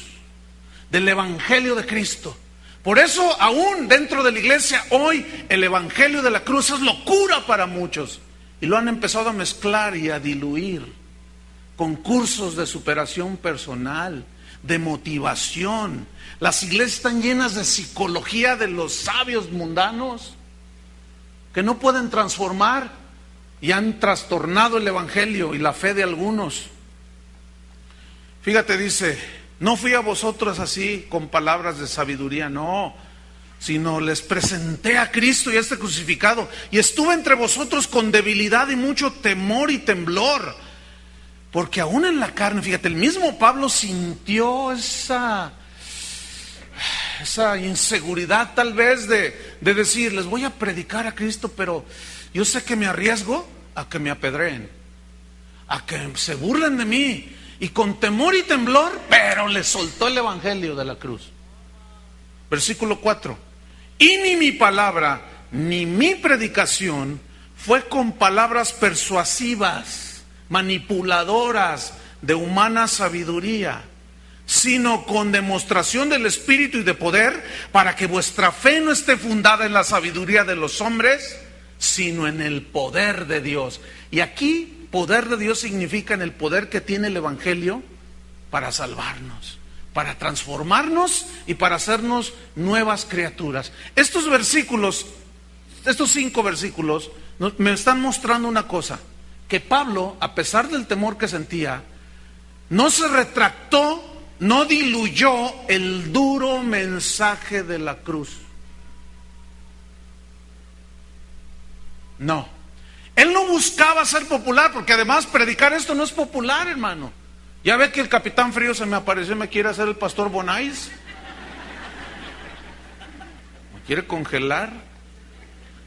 S1: del Evangelio de Cristo. Por eso aún dentro de la iglesia hoy el Evangelio de la cruz es locura para muchos. Y lo han empezado a mezclar y a diluir con cursos de superación personal, de motivación. Las iglesias están llenas de psicología de los sabios mundanos que no pueden transformar y han trastornado el Evangelio y la fe de algunos. Fíjate, dice, no fui a vosotros así con palabras de sabiduría, no, sino les presenté a Cristo y a este crucificado, y estuve entre vosotros con debilidad y mucho temor y temblor, porque aún en la carne, fíjate, el mismo Pablo sintió esa inseguridad tal vez de decir, les voy a predicar a Cristo, pero yo sé que me arriesgo a que me apedreen, a que se burlen de mí. Y con temor y temblor, pero le soltó el Evangelio de la cruz. Versículo 4. Y ni mi palabra, ni mi predicación fue con palabras persuasivas, manipuladoras, de humana sabiduría, sino con demostración del Espíritu y de poder, para que vuestra fe no esté fundada en la sabiduría de los hombres, sino en el poder de Dios. Y aquí poder de Dios significa en el poder que tiene el Evangelio para salvarnos, para transformarnos y para hacernos nuevas criaturas. Estos versículos, estos 5 versículos, me están mostrando una cosa, que Pablo, a pesar del temor que sentía, no se retractó, no diluyó el duro mensaje de la cruz. No. Él no buscaba ser popular, porque además predicar esto no es popular, hermano. Ya ve que el Capitán Frío se me apareció y me quiere hacer el Pastor Bonais. Me quiere congelar.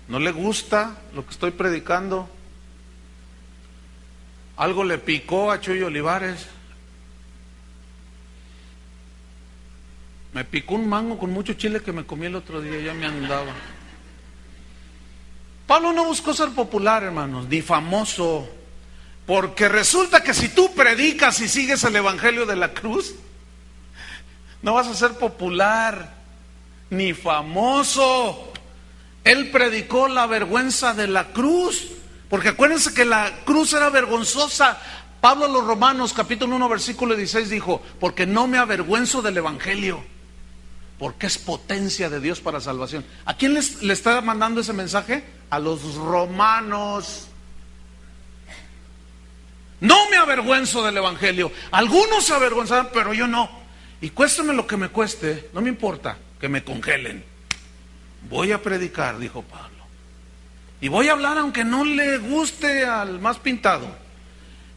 S1: No le gusta lo que estoy predicando. Algo le picó a Chuy Olivares. Me picó un mango con mucho chile que me comí el otro día, ya me andaba. Pablo no buscó ser popular, hermanos, ni famoso, porque resulta que si tú predicas y sigues el Evangelio de la cruz, no vas a ser popular, ni famoso. Él predicó la vergüenza de la cruz, porque acuérdense que la cruz era vergonzosa. Pablo a los Romanos, capítulo 1, versículo 16 dijo, porque no me avergüenzo del Evangelio, porque es potencia de Dios para salvación. ¿A quién le está mandando ese mensaje? A los romanos. No me avergüenzo del Evangelio. Algunos se avergonzarán, pero yo no. Y cuésteme lo que me cueste, no me importa que me congelen. Voy a predicar, dijo Pablo. Y voy a hablar aunque no le guste al más pintado.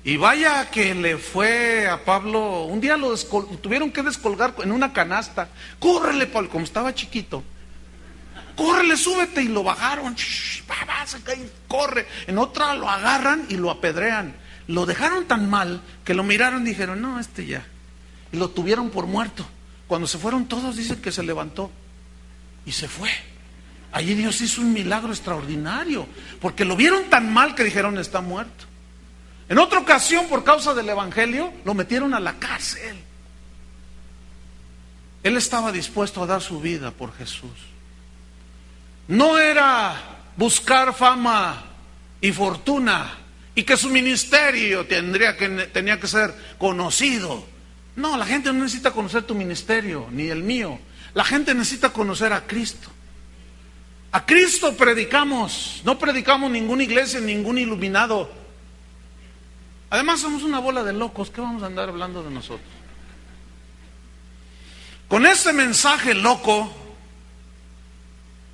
S1: Y vaya que le fue a Pablo, un día lo tuvieron que descolgar en una canasta. Córrele, Pablo, como estaba chiquito. Córrele, súbete, y lo bajaron. Corre. En otra lo agarran y lo apedrean. Lo dejaron tan mal que lo miraron y dijeron, no, ya. Y lo tuvieron por muerto. Cuando se fueron todos, dicen que se levantó y se fue. Allí Dios hizo un milagro extraordinario, porque lo vieron tan mal que dijeron, está muerto. En otra ocasión, por causa del Evangelio, lo metieron a la cárcel. Él estaba dispuesto a dar su vida por Jesús. No era buscar fama y fortuna y que su ministerio tenía que ser conocido. No, la gente no necesita conocer tu ministerio, ni el mío. La gente necesita conocer a Cristo. A Cristo predicamos, no predicamos ninguna iglesia, ningún iluminado. Además somos una bola de locos, ¿qué vamos a andar hablando de nosotros? Con ese mensaje loco,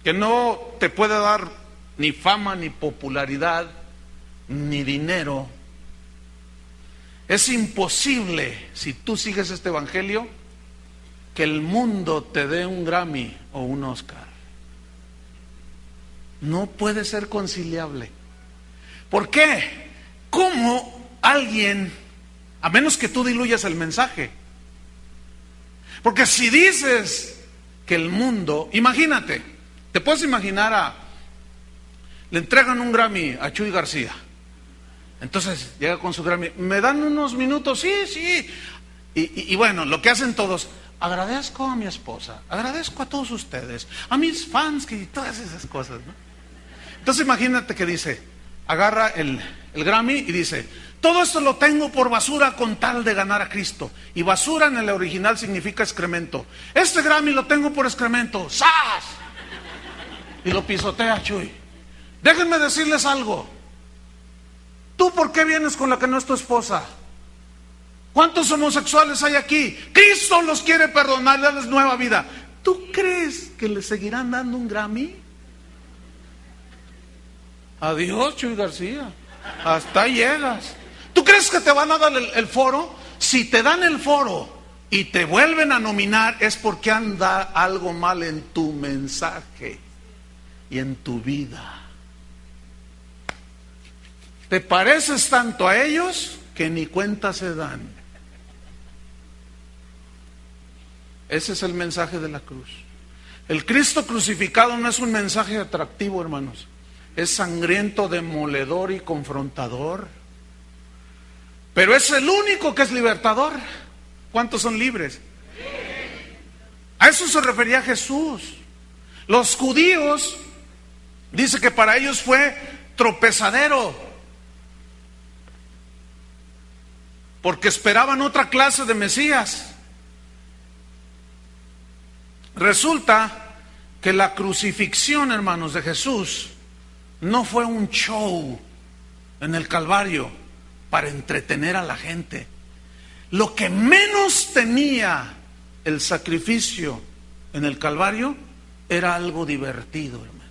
S1: que no te puede dar ni fama, ni popularidad, ni dinero, es imposible, si tú sigues este evangelio, que el mundo te dé un Grammy o un Oscar. no puede ser conciliable. ¿Por qué? ¿Cómo alguien, a menos que tú diluyas el mensaje? Porque si dices que el mundo, imagínate, te puedes imaginar le entregan un Grammy a Chuy García. Entonces llega con su Grammy, ¿me dan unos minutos? Sí, sí. Y bueno, lo que hacen todos, agradezco a mi esposa, agradezco a todos ustedes, a mis fans, y todas esas cosas, ¿no? Entonces imagínate que dice, agarra el Grammy y dice, todo esto lo tengo por basura con tal de ganar a Cristo. Y basura en el original significa excremento. Este Grammy lo tengo por excremento. ¡Sas! Y lo pisotea Chuy. Déjenme decirles algo. ¿Tú por qué vienes con la que no es tu esposa? ¿Cuántos homosexuales hay aquí? Cristo los quiere perdonar, darles nueva vida. ¿Tú crees que le seguirán dando un Grammy? Adiós, Chuy García. Hasta ahí llegas. ¿Tú crees que te van a dar el foro? Si te dan el foro y te vuelven a nominar, es porque anda algo mal en tu mensaje y en tu vida. Te pareces tanto a ellos que ni cuenta se dan. Ese es el mensaje de la cruz. El Cristo crucificado no es un mensaje atractivo, hermanos. Es sangriento, demoledor y confrontador. Pero es el único que es libertador. ¿Cuántos son libres? A eso se refería Jesús. Los judíos, dice que para ellos fue tropezadero, porque esperaban otra clase de Mesías. Resulta que la crucifixión, hermanos, de Jesús no fue un show en el Calvario para entretener a la gente. Lo que menos tenía el sacrificio en el Calvario era algo divertido, hermanos.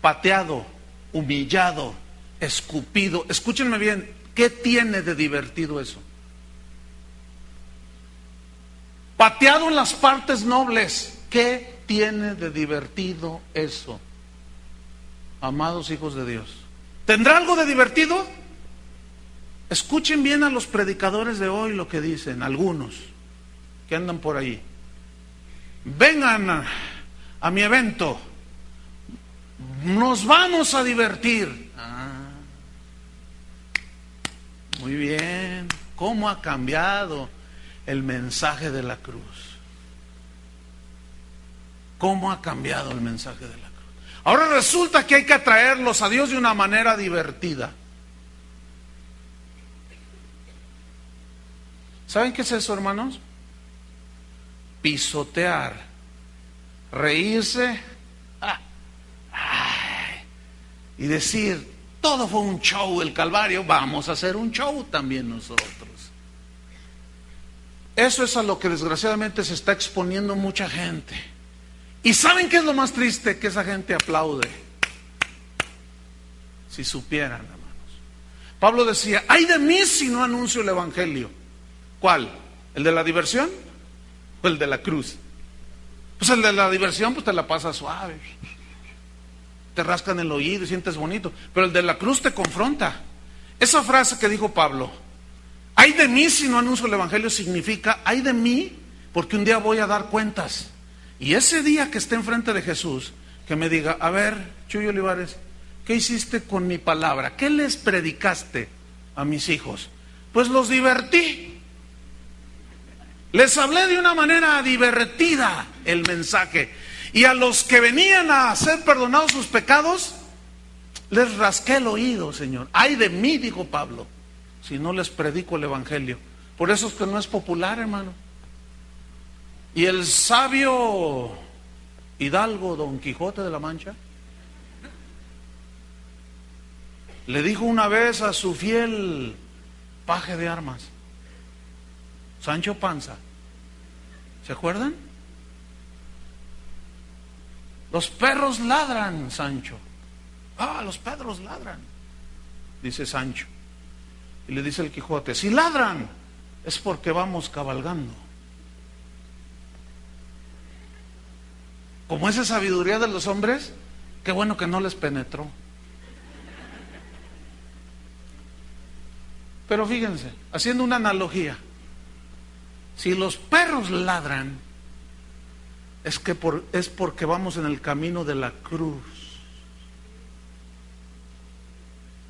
S1: Pateado, humillado, escupido. Escúchenme bien, ¿qué tiene de divertido eso? Pateado en las partes nobles, ¿qué tiene de divertido eso? Amados hijos de Dios, ¿tendrá algo de divertido? Escuchen bien a los predicadores de hoy lo que dicen, algunos que andan por ahí. Vengan a mi evento, nos vamos a divertir. Muy bien, ¿cómo ha cambiado el mensaje de la cruz? ¿Cómo ha cambiado el mensaje de la cruz? Ahora resulta que hay que atraerlos a Dios de una manera divertida. ¿Saben qué es eso, hermanos? Pisotear, reírse y decir, todo fue un show el Calvario, vamos a hacer un show también nosotros. Eso es a lo que desgraciadamente se está exponiendo mucha gente. ¿Y saben qué es lo más triste? Que esa gente aplaude. Si supieran, hermanos. Pablo decía, ay de mí si no anuncio el evangelio. ¿Cuál? ¿El de la diversión o el de la cruz? Pues el de la diversión pues te la pasas suave, te rascan el oído y sientes bonito, pero el de la cruz te confronta. Esa frase que dijo Pablo, ay de mí si no anuncio el evangelio, significa ay de mí porque un día voy a dar cuentas. Y ese día que esté enfrente de Jesús, que me diga, a ver, Chuy Olivares, ¿qué hiciste con mi palabra? ¿Qué les predicaste a mis hijos? Pues los divertí. Les hablé de una manera divertida el mensaje. Y a los que venían a ser perdonados sus pecados, les rasqué el oído, Señor. Ay de mí, dijo Pablo, si no les predico el evangelio. Por eso es que no es popular, hermano. Y el sabio hidalgo Don Quijote de la Mancha le dijo una vez a su fiel paje de armas, Sancho Panza, ¿se acuerdan? Los perros ladran, Sancho. Los perros ladran, dice Sancho. Y le dice el Quijote, si ladran es porque vamos cabalgando. como esa sabiduría de los hombres, qué bueno que no les penetró. Pero fíjense, haciendo una analogía, si los perros ladran, es porque vamos en el camino de la cruz.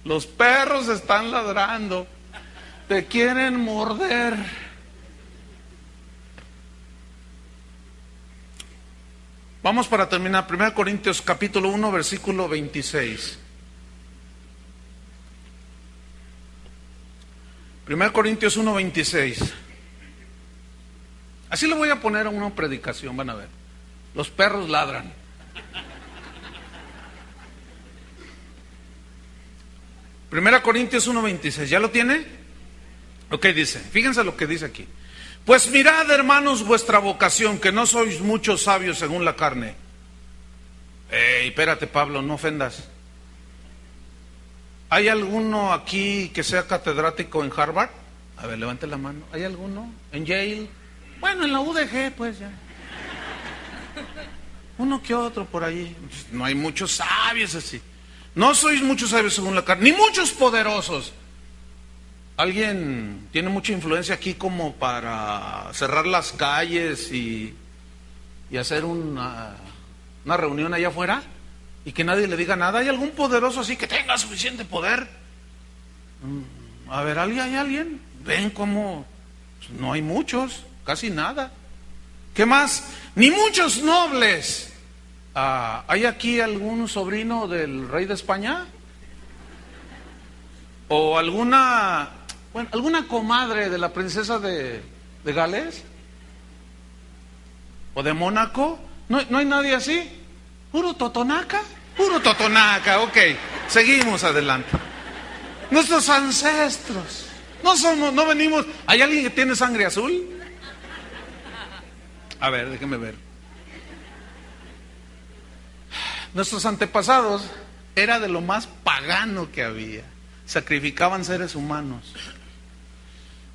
S1: Los perros están ladrando, te quieren morder. Vamos para terminar, 1 Corintios capítulo 1, versículo 26. 1 Corintios 1, 26. Así le voy a poner a una predicación, van a ver. Los perros ladran. Primera Corintios 1:26, ¿ya lo tiene? Ok, dice, fíjense lo que dice aquí. Pues mirad, hermanos, vuestra vocación, que no sois muchos sabios según la carne. Espérate, Pablo, no ofendas. ¿Hay alguno aquí que sea catedrático en Harvard? A ver, levante la mano. ¿Hay alguno? ¿En Yale? Bueno, en la UDG, pues ya. Uno que otro por allí. No hay muchos sabios así. No sois muchos sabios según la carne, ni muchos poderosos. ¿Alguien tiene mucha influencia aquí como para cerrar las calles y hacer una reunión allá afuera y que nadie le diga nada? ¿Hay algún poderoso así que tenga suficiente poder? A ver, ¿hay alguien? Ven cómo no hay muchos, casi nada. ¿Qué más? Ni muchos nobles. ¿Hay aquí algún sobrino del rey de España? ¿O alguna comadre de la princesa de Gales? ¿O de Mónaco? ¿No hay nadie así? ¿Puro totonaca? Puro totonaca, ok. Seguimos adelante. Nuestros ancestros. No venimos. ¿Hay alguien que tiene sangre azul? A ver, déjeme ver. Nuestros antepasados era de lo más pagano que había. Sacrificaban seres humanos.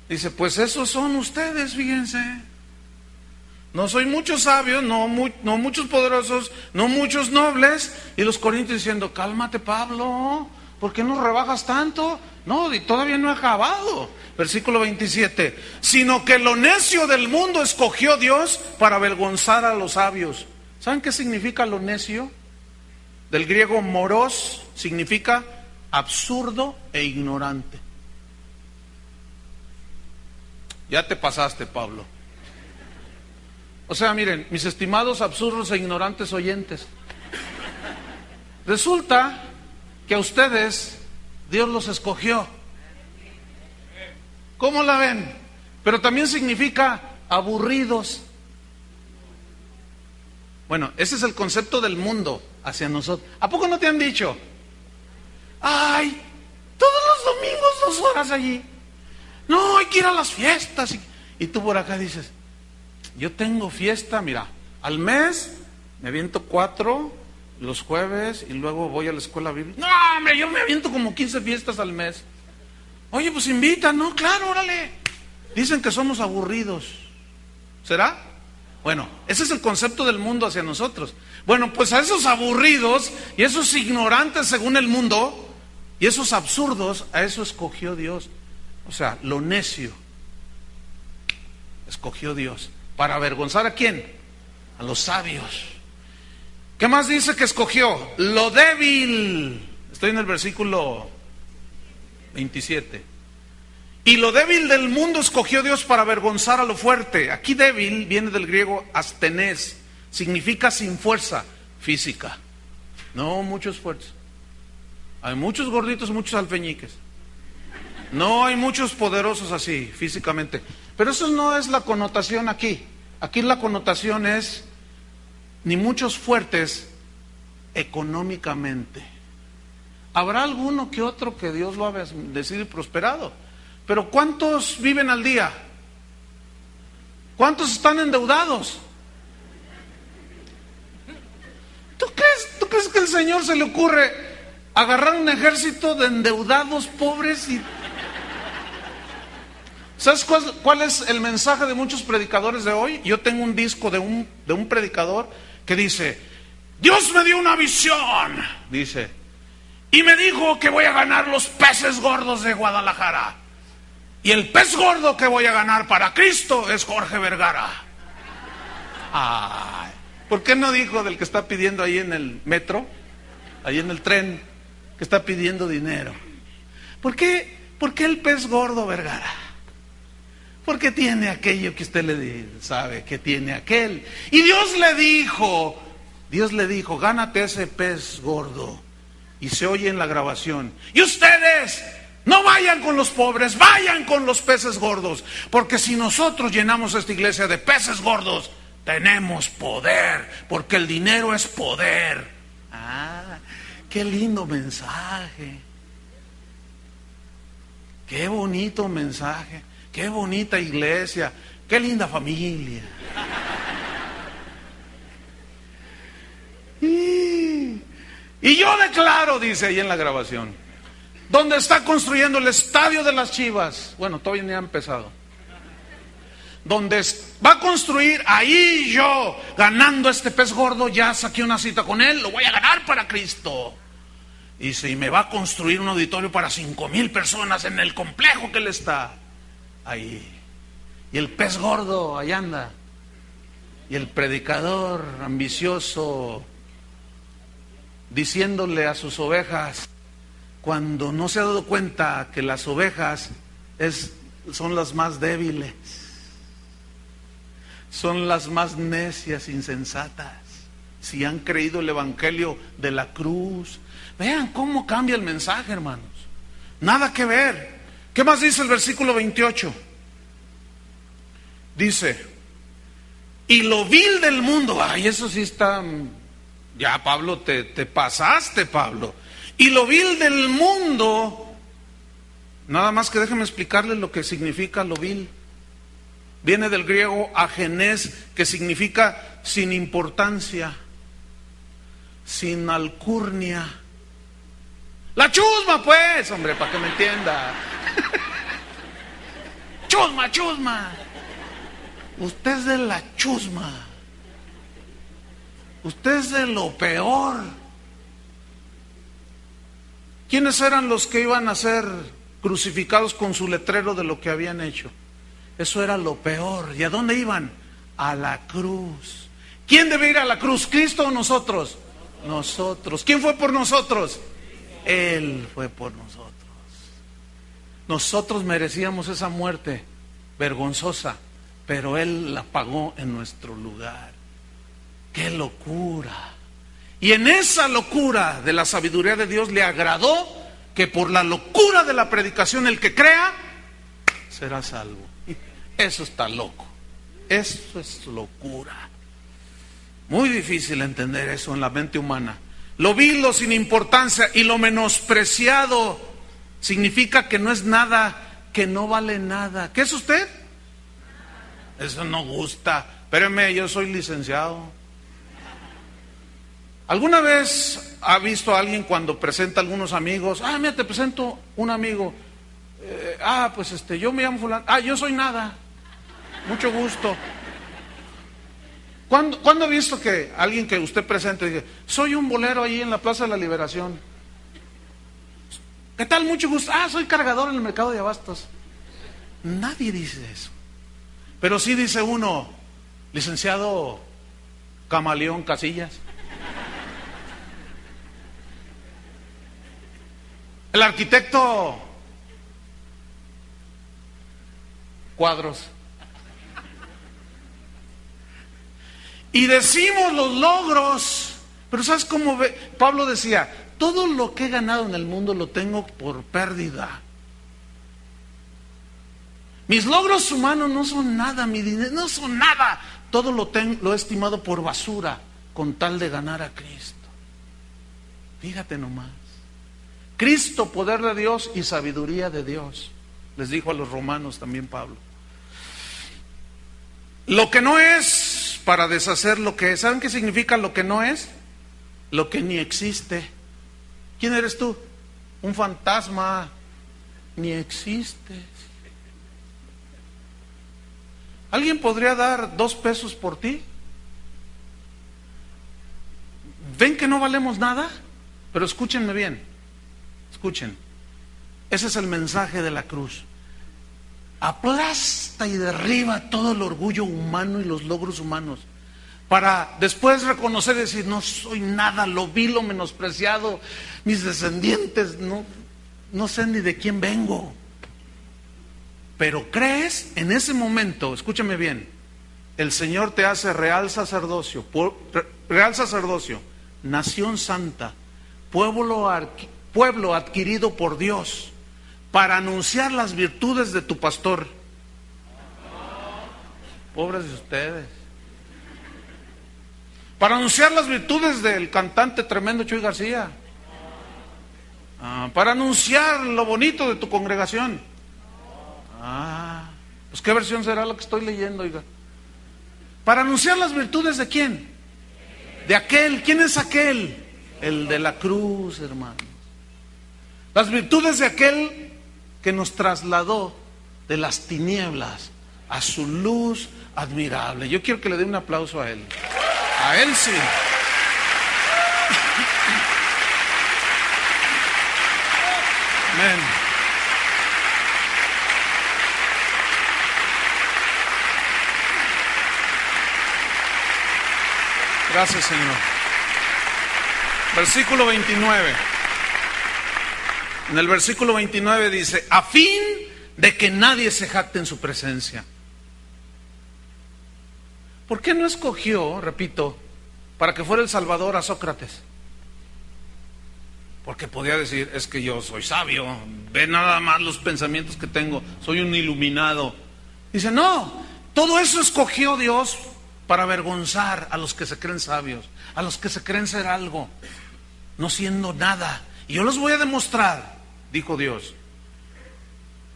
S1: Dice, pues esos son ustedes, fíjense. No soy muchos sabios, no muchos poderosos, no muchos nobles. Y los corintios diciendo, cálmate, Pablo, ¿por qué nos rebajas tanto? No, y todavía no he acabado. Versículo 27. Sino que lo necio del mundo escogió Dios para avergonzar a los sabios. ¿Saben qué significa lo necio? Del griego moros, significa absurdo e ignorante. Ya te pasaste, Pablo. O sea, miren, mis estimados absurdos e ignorantes oyentes, resulta que a ustedes Dios los escogió. ¿Cómo la ven? Pero también significa aburridos. Bueno, ese es el concepto del mundo hacia nosotros. ¿A poco no te han dicho? Ay, todos los domingos 2 horas allí. No, hay que ir a las fiestas. Y tú por acá dices, yo tengo fiesta, mira, al mes me aviento 4 los jueves y luego voy a la escuela bíblica. No, hombre, yo me aviento como 15 fiestas al mes. Oye, pues invita, ¿no? Claro, órale. Dicen que somos aburridos. ¿Será? Bueno, ese es el concepto del mundo hacia nosotros. Bueno, pues a esos aburridos y esos ignorantes según el mundo y esos absurdos, a eso escogió Dios. O sea, lo necio escogió Dios. ¿Para avergonzar a quién? A los sabios. ¿Qué más dice que escogió? Lo débil. Estoy en el versículo 27. Y lo débil del mundo escogió Dios para avergonzar a lo fuerte. Aquí débil viene del griego astenés. Significa sin fuerza física. No muchos fuertes. Hay muchos gorditos, muchos alfeñiques. No hay muchos poderosos así, físicamente. Pero eso no es la connotación aquí. Aquí la connotación es ni muchos fuertes económicamente. Habrá alguno que otro que Dios lo ha bendecido y prosperado. Pero ¿cuántos viven al día? ¿Cuántos están endeudados? ¿Tú crees que al Señor se le ocurre agarrar un ejército de endeudados pobres? ¿Sabes cuál es el mensaje de muchos predicadores de hoy? Yo tengo un disco de un predicador que dice, Dios me dio una visión, dice, y me dijo que voy a ganar los peces gordos de Guadalajara. Y el pez gordo que voy a ganar para Cristo es Jorge Vergara. Ay, ¿por qué no dijo del que está pidiendo ahí en el metro, ahí en el tren, que está pidiendo dinero? ¿Por qué el pez gordo Vergara? Porque tiene aquello que usted le sabe que tiene aquel. Y Dios le dijo, gánate ese pez gordo. Y se oye en la grabación. Y ustedes no vayan con los pobres, vayan con los peces gordos. Porque si nosotros llenamos esta iglesia de peces gordos, tenemos poder. Porque el dinero es poder. Ah, qué lindo mensaje. Qué bonito mensaje. Qué bonita iglesia. Qué linda familia. Y yo declaro, dice ahí en la grabación, donde está construyendo el estadio de las Chivas, bueno, todavía ni ha empezado, donde va a construir, ahí yo, ganando este pez gordo, ya saqué una cita con él, lo voy a ganar para Cristo. Dice, y me va a construir un auditorio para 5,000 personas en el complejo que él está ahí. Y el pez gordo ahí anda. Y el predicador ambicioso diciéndole a sus ovejas, cuando no se ha dado cuenta que las ovejas son las más débiles, son las más necias, insensatas, si han creído el evangelio de la cruz. Vean cómo cambia el mensaje, hermanos. Nada que ver. ¿Qué más dice el versículo 28? Dice, y lo vil del mundo. Ay, eso sí está... Ya, Pablo, te pasaste, Pablo. Y lo vil del mundo, nada más que déjeme explicarles lo que significa lo vil. Viene del griego agenés, que significa sin importancia, sin alcurnia. La chusma, pues, hombre, para que me entienda. Chusma, chusma. Usted es de la chusma. Usted es de lo peor. ¿Quiénes eran los que iban a ser crucificados con su letrero de lo que habían hecho? Eso era lo peor. ¿Y a dónde iban? A la cruz. ¿Quién debe ir a la cruz? ¿Cristo o nosotros? Nosotros. ¿Quién fue por nosotros? Él fue por nosotros. Nosotros merecíamos esa muerte vergonzosa, pero Él la pagó en nuestro lugar. ¡Qué locura! Y en esa locura de la sabiduría de Dios le agradó que por la locura de la predicación el que crea será salvo. Eso está loco. Eso es locura. Muy difícil entender eso en la mente humana. Lo vil, lo sin importancia y lo menospreciado significa que no es nada, que no vale nada. ¿Qué es usted? Eso no gusta. Espéreme, yo soy licenciado. ¿Alguna vez ha visto a alguien cuando presenta a algunos amigos? Ah, mira, te presento un amigo. Pues yo me llamo fulano. Ah, yo soy nada. Mucho gusto. ¿Cuándo ha visto que alguien que usted presente dice, soy un bolero ahí en la Plaza de la Liberación? ¿Qué tal? Mucho gusto. Ah, soy cargador en el mercado de abastos. Nadie dice eso. Pero sí dice uno, licenciado Camaleón Casillas. El arquitecto Cuadros. Y decimos los logros, pero ¿sabes cómo ve? Pablo decía, todo lo que he ganado en el mundo lo tengo por pérdida. Mis logros humanos no son nada, mi dinero no son nada. Todo lo he estimado por basura con tal de ganar a Cristo. Fíjate nomás. Cristo, poder de Dios y sabiduría de Dios. Les dijo a los romanos también Pablo. Lo que no es para deshacer lo que es. ¿Saben qué significa lo que no es? Lo que ni existe. ¿Quién eres tú? Un fantasma. Ni existes. ¿Alguien podría dar 2 pesos por ti? ¿Ven que no valemos nada? Pero escúchenme bien, escuchen. Ese es el mensaje de la cruz. Aplasta y derriba todo el orgullo humano y los logros humanos, para después reconocer y decir: no soy nada, lo vil, lo menospreciado, mis descendientes, no sé ni de quién vengo. Pero crees, en ese momento, escúchame bien, el Señor te hace real sacerdocio, nación santa, pueblo adquirido por Dios, para anunciar las virtudes de tu pastor. Pobres de ustedes. Para anunciar las virtudes del cantante tremendo Chuy García. Para anunciar lo bonito de tu congregación. Pues ¿qué versión será la que estoy leyendo, oiga? Para anunciar las virtudes de quién? De aquel. ¿Quién es aquel? El de la cruz, hermanos. Las virtudes de aquel que nos trasladó de las tinieblas a su luz admirable. Yo quiero que le dé un aplauso a él. A él sí. Amén. Gracias, Señor. Versículo 29. En el versículo 29 dice: a fin de que nadie se jacte en su presencia. ¿Por qué no escogió, repito, para que fuera el Salvador a Sócrates? Porque podía decir: es que yo soy sabio, ve nada más los pensamientos que tengo, soy un iluminado. Dice: no, todo eso escogió Dios para avergonzar a los que se creen sabios, a los que se creen ser algo, no siendo nada. Y yo les voy a demostrar, dijo Dios,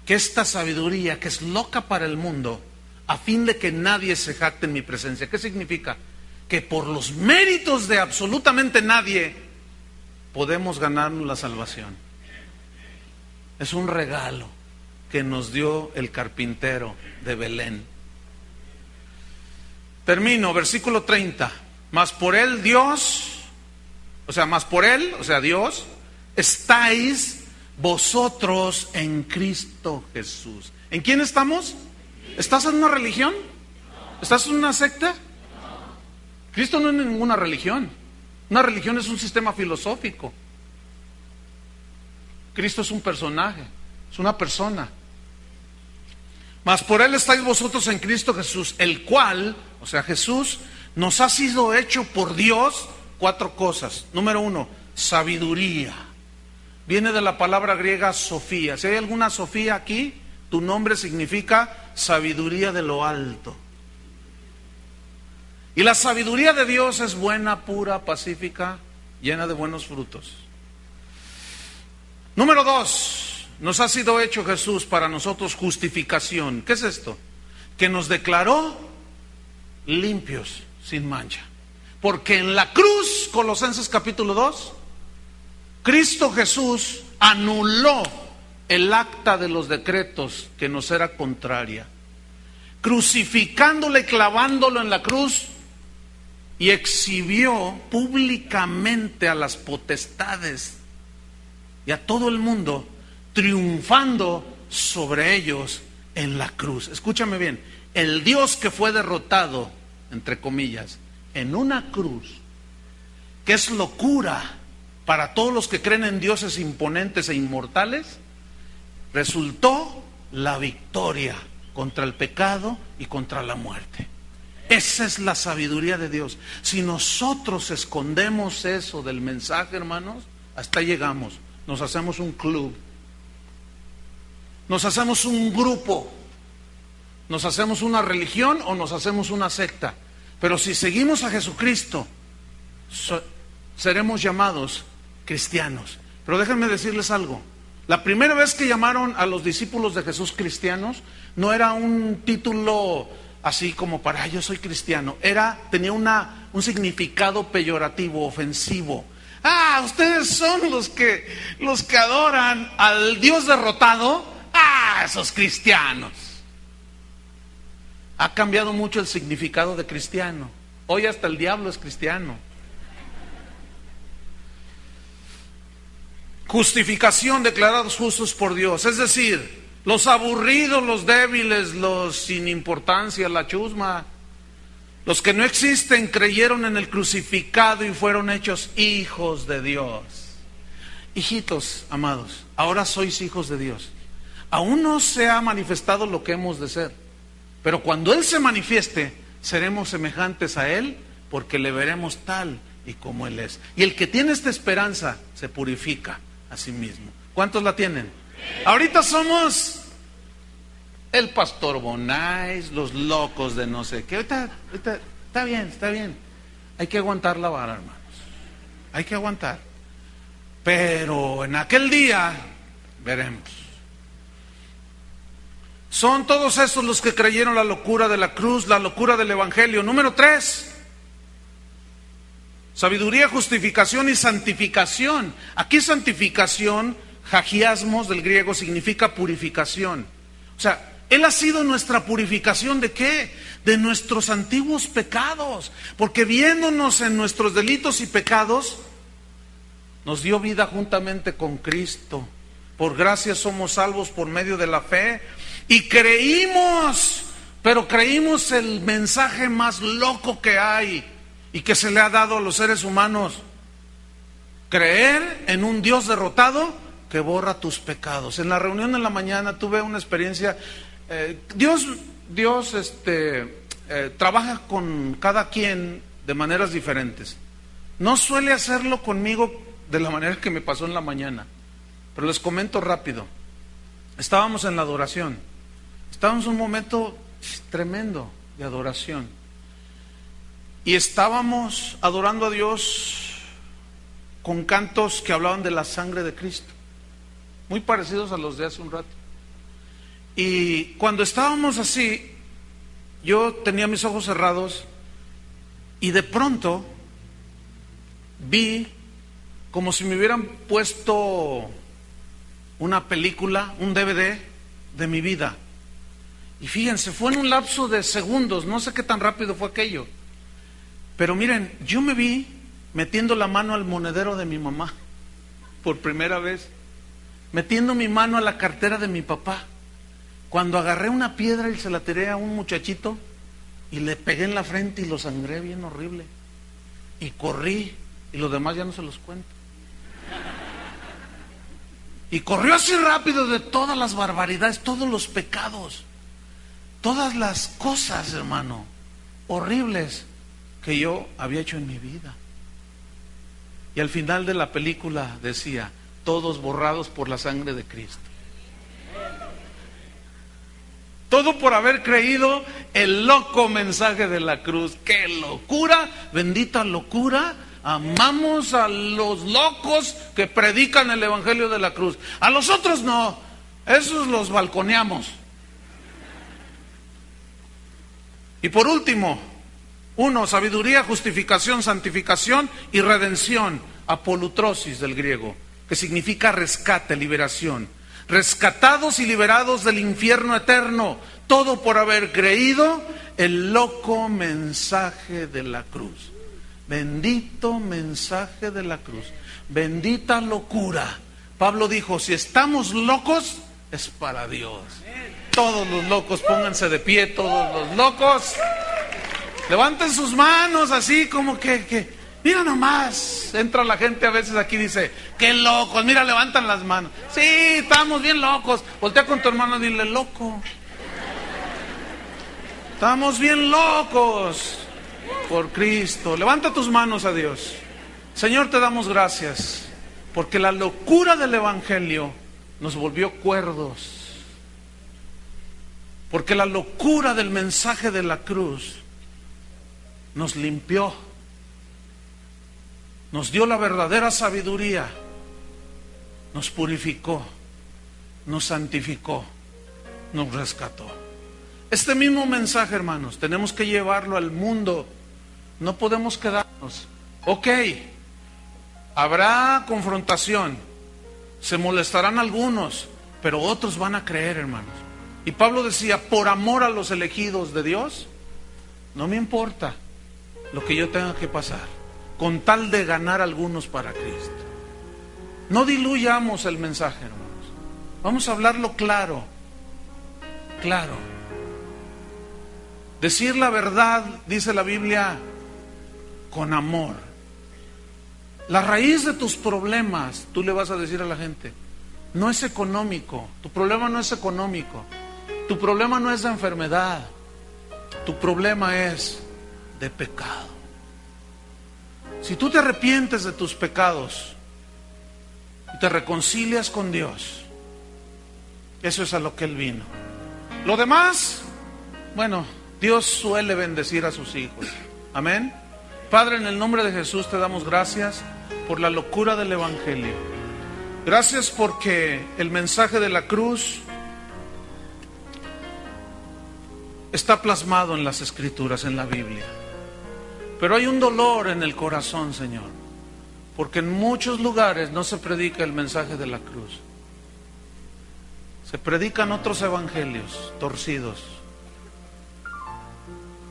S1: que esta sabiduría que es loca para el mundo, a fin de que nadie se jacte en mi presencia. ¿Qué significa? Que por los méritos de absolutamente nadie podemos ganarnos la salvación. Es un regalo que nos dio el carpintero de Belén. Termino, versículo 30. Mas por él Dios, Dios, estáis vosotros en Cristo Jesús. ¿En quién estamos? ¿Estás en una religión? ¿Estás en una secta? Cristo no es ninguna religión. Una religión es un sistema filosófico. Cristo es un personaje, es una persona. Mas por él estáis vosotros en Cristo Jesús, el cual, o sea Jesús, nos ha sido hecho por Dios 4 cosas. Número 1, sabiduría. Viene de la palabra griega Sofía. Si hay alguna Sofía aquí, tu nombre significa sabiduría de lo alto. Y la sabiduría de Dios es buena, pura, pacífica, llena de buenos frutos. Número 2, nos ha sido hecho Jesús para nosotros justificación. ¿Qué es esto? Que nos declaró limpios, sin mancha. Porque en la cruz, Colosenses capítulo 2, Cristo Jesús anuló el acta de los decretos que nos era contraria, crucificándole, clavándolo en la cruz, y exhibió públicamente a las potestades y a todo el mundo, triunfando sobre ellos en la cruz. Escúchame bien, el Dios que fue derrotado, entre comillas, en una cruz, que es locura para todos los que creen en dioses imponentes e inmortales, resultó la victoria contra el pecado y contra la muerte. Esa es la sabiduría de Dios. Si nosotros escondemos eso del mensaje, hermanos, hasta llegamos. Nos hacemos un club, nos hacemos un grupo, nos hacemos una religión o nos hacemos una secta. Pero si seguimos a Jesucristo, seremos llamados cristianos. Pero déjenme decirles algo. La primera vez que llamaron a los discípulos de Jesús cristianos, no era un título así como para yo soy cristiano. Tenía un significado peyorativo, ofensivo. Ustedes son los que adoran al Dios derrotado. Esos cristianos. Ha cambiado mucho el significado de cristiano. Hoy hasta el diablo es cristiano. Justificación, declarados justos por Dios. Es decir, los aburridos, los débiles, los sin importancia, la chusma, los que no existen, creyeron en el crucificado y fueron hechos hijos de Dios. Hijitos amados, ahora sois hijos de Dios. Aún no se ha manifestado lo que hemos de ser, pero cuando Él se manifieste, seremos semejantes a Él, porque le veremos tal y como Él es. Y el que tiene esta esperanza se purifica a sí mismo. ¿Cuántos la tienen? Ahorita somos el pastor Bonais, los locos de no sé qué. Ahorita está bien. Hay que aguantar la vara, hermanos. Hay que aguantar. Pero en aquel día veremos. Son todos esos los que creyeron la locura de la cruz, la locura del evangelio. Número 3. Sabiduría, justificación y santificación. Aquí santificación, hagiasmos del griego, significa purificación. O sea, Él ha sido nuestra purificación. ¿De qué? De nuestros antiguos pecados. Porque viéndonos en nuestros delitos y pecados, nos dio vida juntamente con Cristo. Por gracia somos salvos por medio de la fe. Y creímos, pero creímos el mensaje más loco que hay y que se le ha dado a los seres humanos: creer en un Dios derrotado que borra tus pecados. En la reunión en la mañana tuve una experiencia. Dios trabaja con cada quien de maneras diferentes. No suele hacerlo conmigo de la manera que me pasó en la mañana, pero les comento rápido. Estábamos en la adoración. Estábamos en un momento tremendo de adoración. Y estábamos adorando a Dios con cantos que hablaban de la sangre de Cristo, muy parecidos a los de hace un rato. Y cuando estábamos así, yo tenía mis ojos cerrados y de pronto vi como si me hubieran puesto una película, un DVD de mi vida. Y fíjense, fue en un lapso de segundos, no sé qué tan rápido fue aquello. Pero miren, yo me vi metiendo la mano al monedero de mi mamá por primera vez, metiendo mi mano a la cartera de mi papá, cuando agarré una piedra y se la tiré a un muchachito y le pegué en la frente y lo sangré bien horrible, y corrí, y los demás ya no se los cuento. Y corrió así rápido de todas las barbaridades, todos los pecados, todas las cosas, hermano, horribles que yo había hecho en mi vida. Y al final de la película decía: todos borrados por la sangre de Cristo. Todo por haber creído el loco mensaje de la cruz. ¡Qué locura! Bendita locura. Amamos a los locos que predican el evangelio de la cruz. A los otros no, esos los balconeamos. Y por último, 1, sabiduría, justificación, santificación y redención, apolutrosis del griego, que significa rescate, liberación. Rescatados y liberados del infierno eterno, todo por haber creído el loco mensaje de la cruz. Bendito mensaje de la cruz, bendita locura. Pablo dijo: si estamos locos, es para Dios. Todos los locos, pónganse de pie, todos los locos. Levanten sus manos así como que mira nomás. Entra la gente a veces aquí y dice: qué locos, mira, levantan las manos. Sí, estamos bien locos. Voltea con tu hermano y dile: loco. Estamos bien locos por Cristo. Levanta tus manos a Dios. Señor, te damos gracias porque la locura del evangelio nos volvió cuerdos. Porque la locura del mensaje de la cruz nos limpió, nos dio la verdadera sabiduría, nos purificó, nos santificó, nos rescató. Este mismo mensaje, hermanos, tenemos que llevarlo al mundo. No podemos quedarnos. Ok, habrá confrontación, se molestarán algunos, pero otros van a creer, hermanos. Y Pablo decía: por amor a los elegidos de Dios, no me importa lo que yo tenga que pasar, con tal de ganar a algunos para Cristo. No diluyamos el mensaje, hermanos. Vamos a hablarlo claro, claro. Decir la verdad, dice la Biblia, con amor. La raíz de tus problemas, tú le vas a decir a la gente, no es económico. Tu problema no es económico. Tu problema no es de enfermedad. Tu problema es de pecado. Si tú te arrepientes de tus pecados y te reconcilias con Dios, eso es a lo que Él vino. Lo demás, bueno, Dios suele bendecir a sus hijos. Amén. Padre, en el nombre de Jesús te damos gracias por la locura del Evangelio. Gracias porque el mensaje de la cruz está plasmado en las Escrituras, en la Biblia. Pero hay un dolor en el corazón, Señor, porque en muchos lugares no se predica el mensaje de la cruz. Se predican otros evangelios torcidos,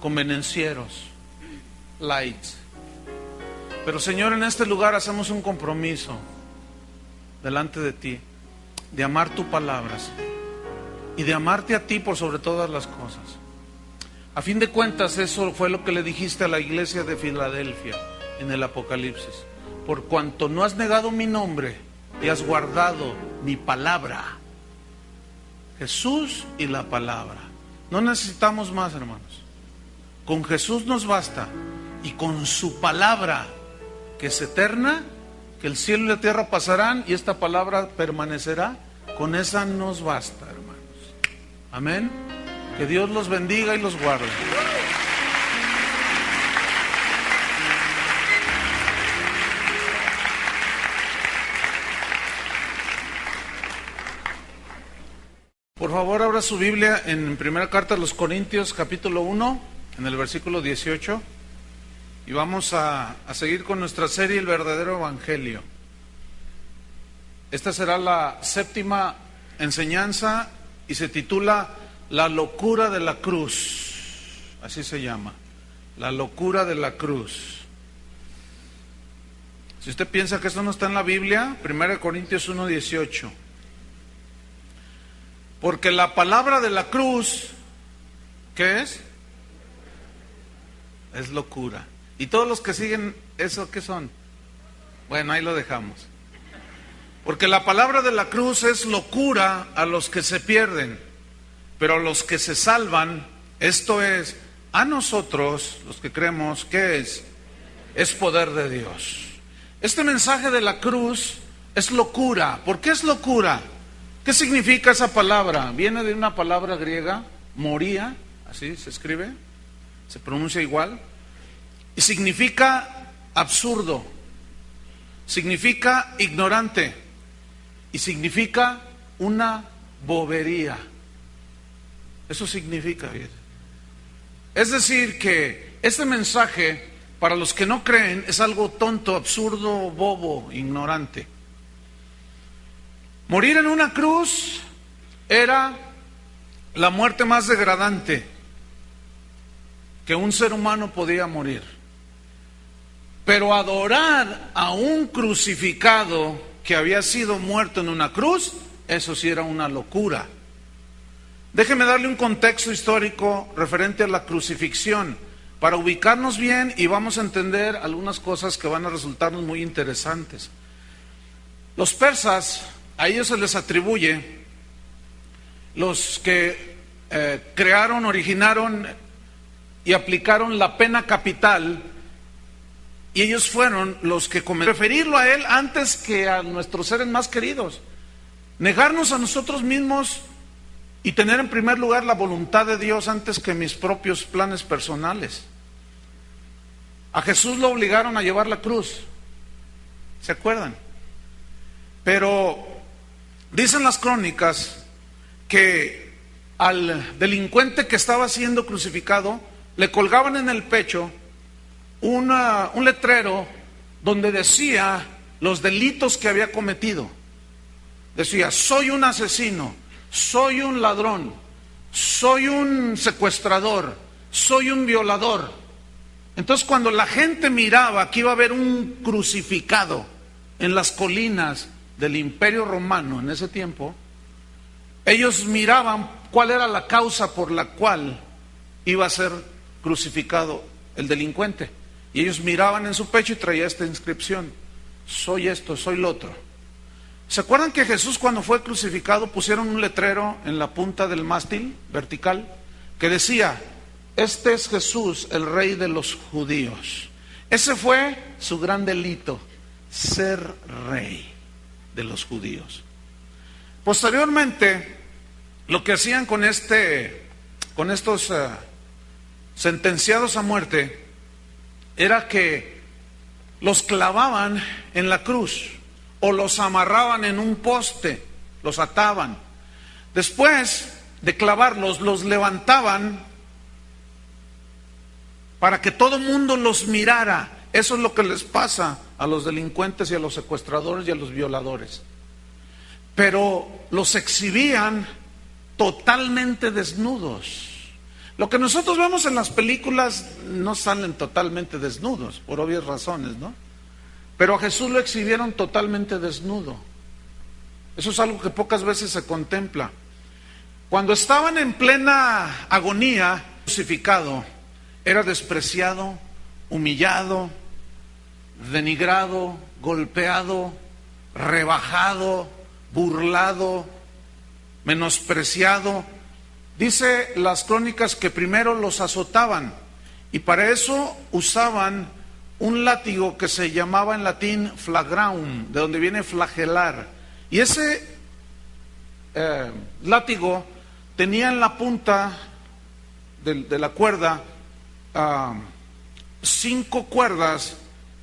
S1: convenencieros, light. Pero, Señor, en este lugar hacemos un compromiso delante de ti, de amar tu palabra, Señor, y de amarte a ti por sobre todas las cosas. A fin de cuentas, eso fue lo que le dijiste a la iglesia de Filadelfia en el Apocalipsis. Por cuanto no has negado mi nombre y has guardado mi palabra. Jesús y la palabra. No necesitamos más, hermanos. Con Jesús nos basta, y con su palabra, que es eterna, que el cielo y la tierra pasarán y esta palabra permanecerá. Con esa nos basta, hermanos. Amén. Que Dios los bendiga y los guarde. Por favor, abra su Biblia en primera carta a los Corintios, capítulo 1, en el versículo 18. Y vamos a seguir con nuestra serie El verdadero Evangelio. Esta será la séptima enseñanza y se titula La locura de la cruz. Así se llama, la locura de la cruz. Si usted piensa que esto no está en la Biblia, 1 Corintios 1:18. Porque la palabra de la cruz, ¿qué es? Es locura. ¿Y todos los que siguen eso qué son? Bueno, ahí lo dejamos. Porque la palabra de la cruz es locura a los que se pierden, pero a los que se salvan, esto es, a nosotros, los que creemos, ¿qué es? Es poder de Dios. Este mensaje de la cruz es locura. ¿Por qué es locura? ¿Qué significa esa palabra? Viene de una palabra griega, moría, así se escribe, se pronuncia igual, y significa absurdo, significa ignorante, y significa una bobería. Eso significa. Es decir, que este mensaje, para los que no creen, es algo tonto, absurdo, bobo, ignorante. Morir en una cruz era la muerte más degradante que un ser humano podía morir. Pero adorar a un crucificado que había sido muerto en una cruz, eso sí era una locura. Déjeme darle un contexto histórico referente a la crucifixión para ubicarnos bien y vamos a entender algunas cosas que van a resultarnos muy interesantes. Los persas, a ellos se les atribuye, los que crearon, originaron y aplicaron la pena capital, y ellos fueron los que preferirlo a él antes que a nuestros seres más queridos, negarnos a nosotros mismos y tener en primer lugar la voluntad de Dios antes que mis propios planes personales. A Jesús lo obligaron a llevar la cruz, ¿se acuerdan? Pero dicen las crónicas que al delincuente que estaba siendo crucificado le colgaban en el pecho un letrero donde decía los delitos que había cometido. Decía: soy un asesino, soy un ladrón, soy un secuestrador, soy un violador. Entonces, cuando la gente miraba que iba a haber un crucificado en las colinas del Imperio Romano en ese tiempo, ellos miraban cuál era la causa por la cual iba a ser crucificado el delincuente. Y ellos miraban en su pecho y traía esta inscripción: soy esto, soy lo otro. ¿Se acuerdan que Jesús, cuando fue crucificado, pusieron un letrero en la punta del mástil vertical que decía: este es Jesús, el Rey de los judíos? Ese fue su gran delito, ser rey de los judíos. Posteriormente, lo que hacían con estos sentenciados a muerte era que los clavaban en la cruz o los amarraban en un poste, los ataban. Después de clavarlos, los levantaban para que todo el mundo los mirara. Eso es lo que les pasa a los delincuentes y a los secuestradores y a los violadores. Pero los exhibían totalmente desnudos. Lo que nosotros vemos en las películas no salen totalmente desnudos, por obvias razones, ¿no? Pero a Jesús lo exhibieron totalmente desnudo. Eso es algo que pocas veces se contempla. Cuando estaban en plena agonía, crucificado, era despreciado, humillado, denigrado, golpeado, rebajado, burlado, menospreciado. Dice las crónicas que primero los azotaban y para eso usaban un látigo que se llamaba en latín flagraum, de donde viene flagelar. Y ese látigo tenía en la punta de la cuerda 5 cuerdas,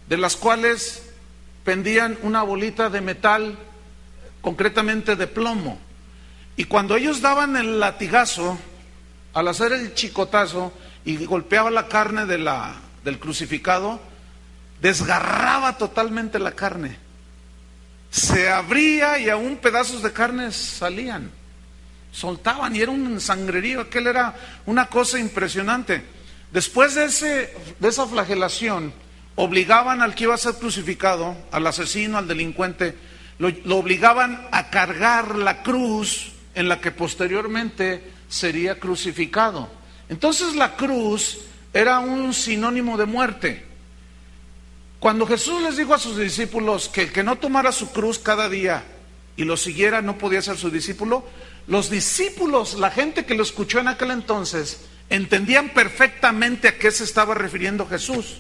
S1: de las cuales pendían una bolita de metal, concretamente de plomo. Y cuando ellos daban el latigazo, al hacer el chicotazo y golpeaba la carne del crucificado, desgarraba totalmente la carne. Se abría y aún pedazos de carne salían, soltaban, y era un sangrerío. Aquel era una cosa impresionante. Después de esa flagelación, obligaban al que iba a ser crucificado, al asesino, al delincuente, lo obligaban a cargar la cruz en la que posteriormente sería crucificado. Entonces la cruz era un sinónimo de muerte. Cuando Jesús les dijo a sus discípulos que el que no tomara su cruz cada día y lo siguiera no podía ser su discípulo, los discípulos, la gente que lo escuchó en aquel entonces, entendían perfectamente a qué se estaba refiriendo Jesús.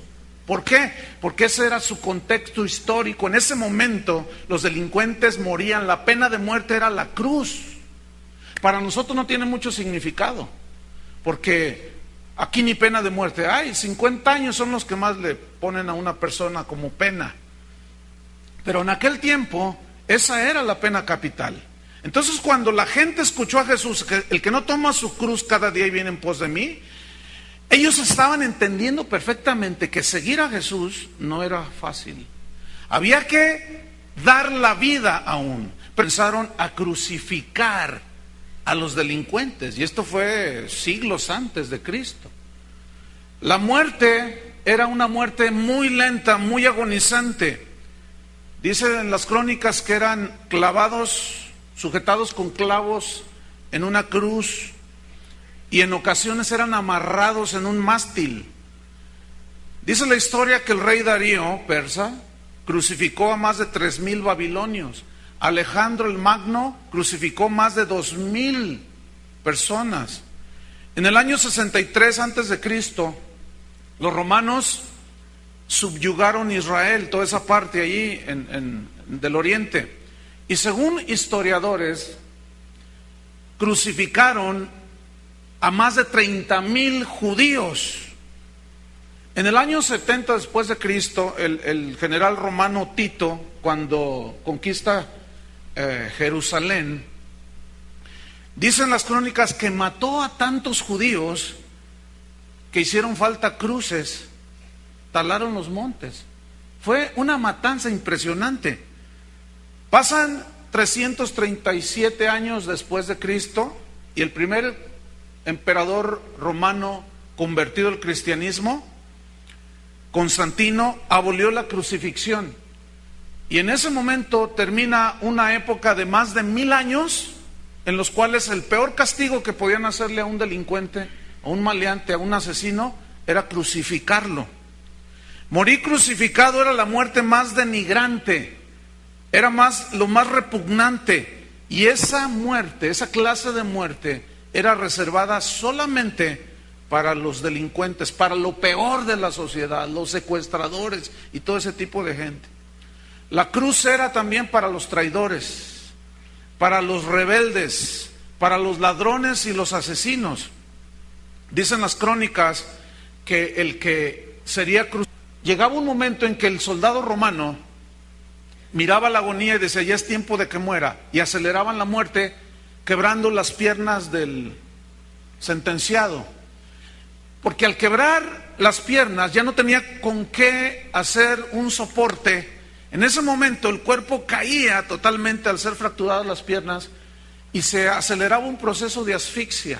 S1: ¿Por qué? Porque ese era su contexto histórico. En ese momento los delincuentes morían, la pena de muerte era la cruz. Para nosotros no tiene mucho significado, porque aquí ni pena de muerte hay. 50 años son los que más le ponen a una persona como pena. Pero en aquel tiempo esa era la pena capital. Entonces cuando la gente escuchó a Jesús, que el que no toma su cruz cada día y viene en pos de mí, ellos estaban entendiendo perfectamente que seguir a Jesús no era fácil. Había que dar la vida aún. Pensaron a crucificar a los delincuentes, y esto fue siglos antes de Cristo. La muerte era una muerte muy lenta, muy agonizante. Dice en las crónicas que eran clavados, sujetados con clavos en una cruz, y en ocasiones eran amarrados en un mástil. Dice la historia que el rey Darío, persa, crucificó a más de 3,000 babilonios. Alejandro el Magno crucificó más de 2,000 personas. En el año 63 antes de Cristo, los romanos subyugaron Israel, toda esa parte allí del oriente, y según historiadores crucificaron a más de 30,000 judíos. En el año 70 después de Cristo, el general romano Tito, cuando conquista Jerusalén, dicen las crónicas que mató a tantos judíos que hicieron falta cruces, talaron los montes. Fue una matanza impresionante. Pasan 337 años después de Cristo y el primer emperador romano convertido al cristianismo, Constantino, abolió la crucifixión. Y en ese momento termina una época de más de 1000 años en los cuales el peor castigo que podían hacerle a un delincuente, a un maleante, a un asesino, era crucificarlo. Morir crucificado era la muerte más denigrante, era lo más repugnante. Y esa muerte, esa clase de muerte, era reservada solamente para los delincuentes, para lo peor de la sociedad, los secuestradores y todo ese tipo de gente. La cruz era también para los traidores, para los rebeldes, para los ladrones y los asesinos. Dicen las crónicas que el que sería crucificado, llegaba un momento en que el soldado romano miraba la agonía y decía, ya es tiempo de que muera, y aceleraban la muerte quebrando las piernas del sentenciado, porque al quebrar las piernas ya no tenía con qué hacer un soporte. En ese momento el cuerpo caía totalmente al ser fracturadas las piernas y se aceleraba un proceso de asfixia.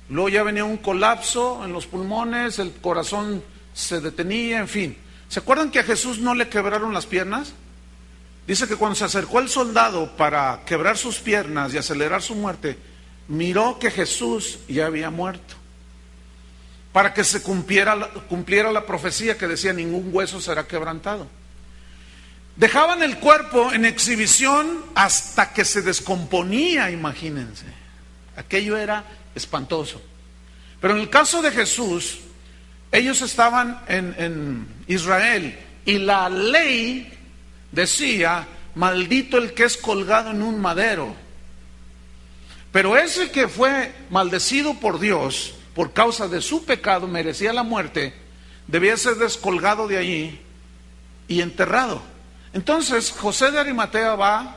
S1: Luego ya venía un colapso en los pulmones, el corazón se detenía, en fin. ¿Se acuerdan que a Jesús no le quebraron las piernas? Dice que cuando se acercó el soldado para quebrar sus piernas y acelerar su muerte, miró que Jesús ya había muerto, para que se cumpliera la profecía que decía, ningún hueso será quebrantado. Dejaban el cuerpo en exhibición hasta que se descomponía, imagínense. Aquello era espantoso. Pero en el caso de Jesús, ellos estaban en Israel y la ley decía, maldito el que es colgado en un madero. Pero ese que fue maldecido por Dios por causa de su pecado, merecía la muerte, debía ser descolgado de allí y enterrado. Entonces José de Arimatea va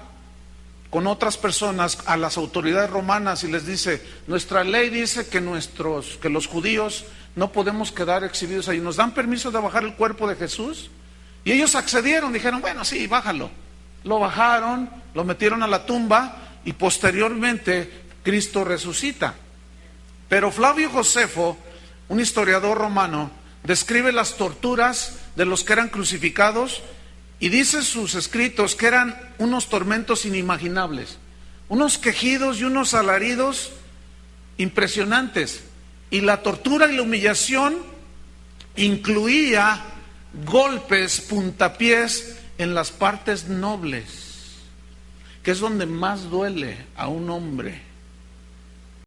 S1: con otras personas a las autoridades romanas y les dice, nuestra ley dice que los judíos no podemos quedar exhibidos ahí, ¿nos dan permiso de bajar el cuerpo de Jesús? Y ellos accedieron, dijeron, bueno, sí, bájalo. Lo bajaron, lo metieron a la tumba y posteriormente Cristo resucita. Pero Flavio Josefo, un historiador romano, describe las torturas de los que eran crucificados y dice sus escritos que eran unos tormentos inimaginables, unos quejidos y unos alaridos impresionantes. Y la tortura y la humillación incluía golpes, puntapiés en las partes nobles, que es donde más duele a un hombre.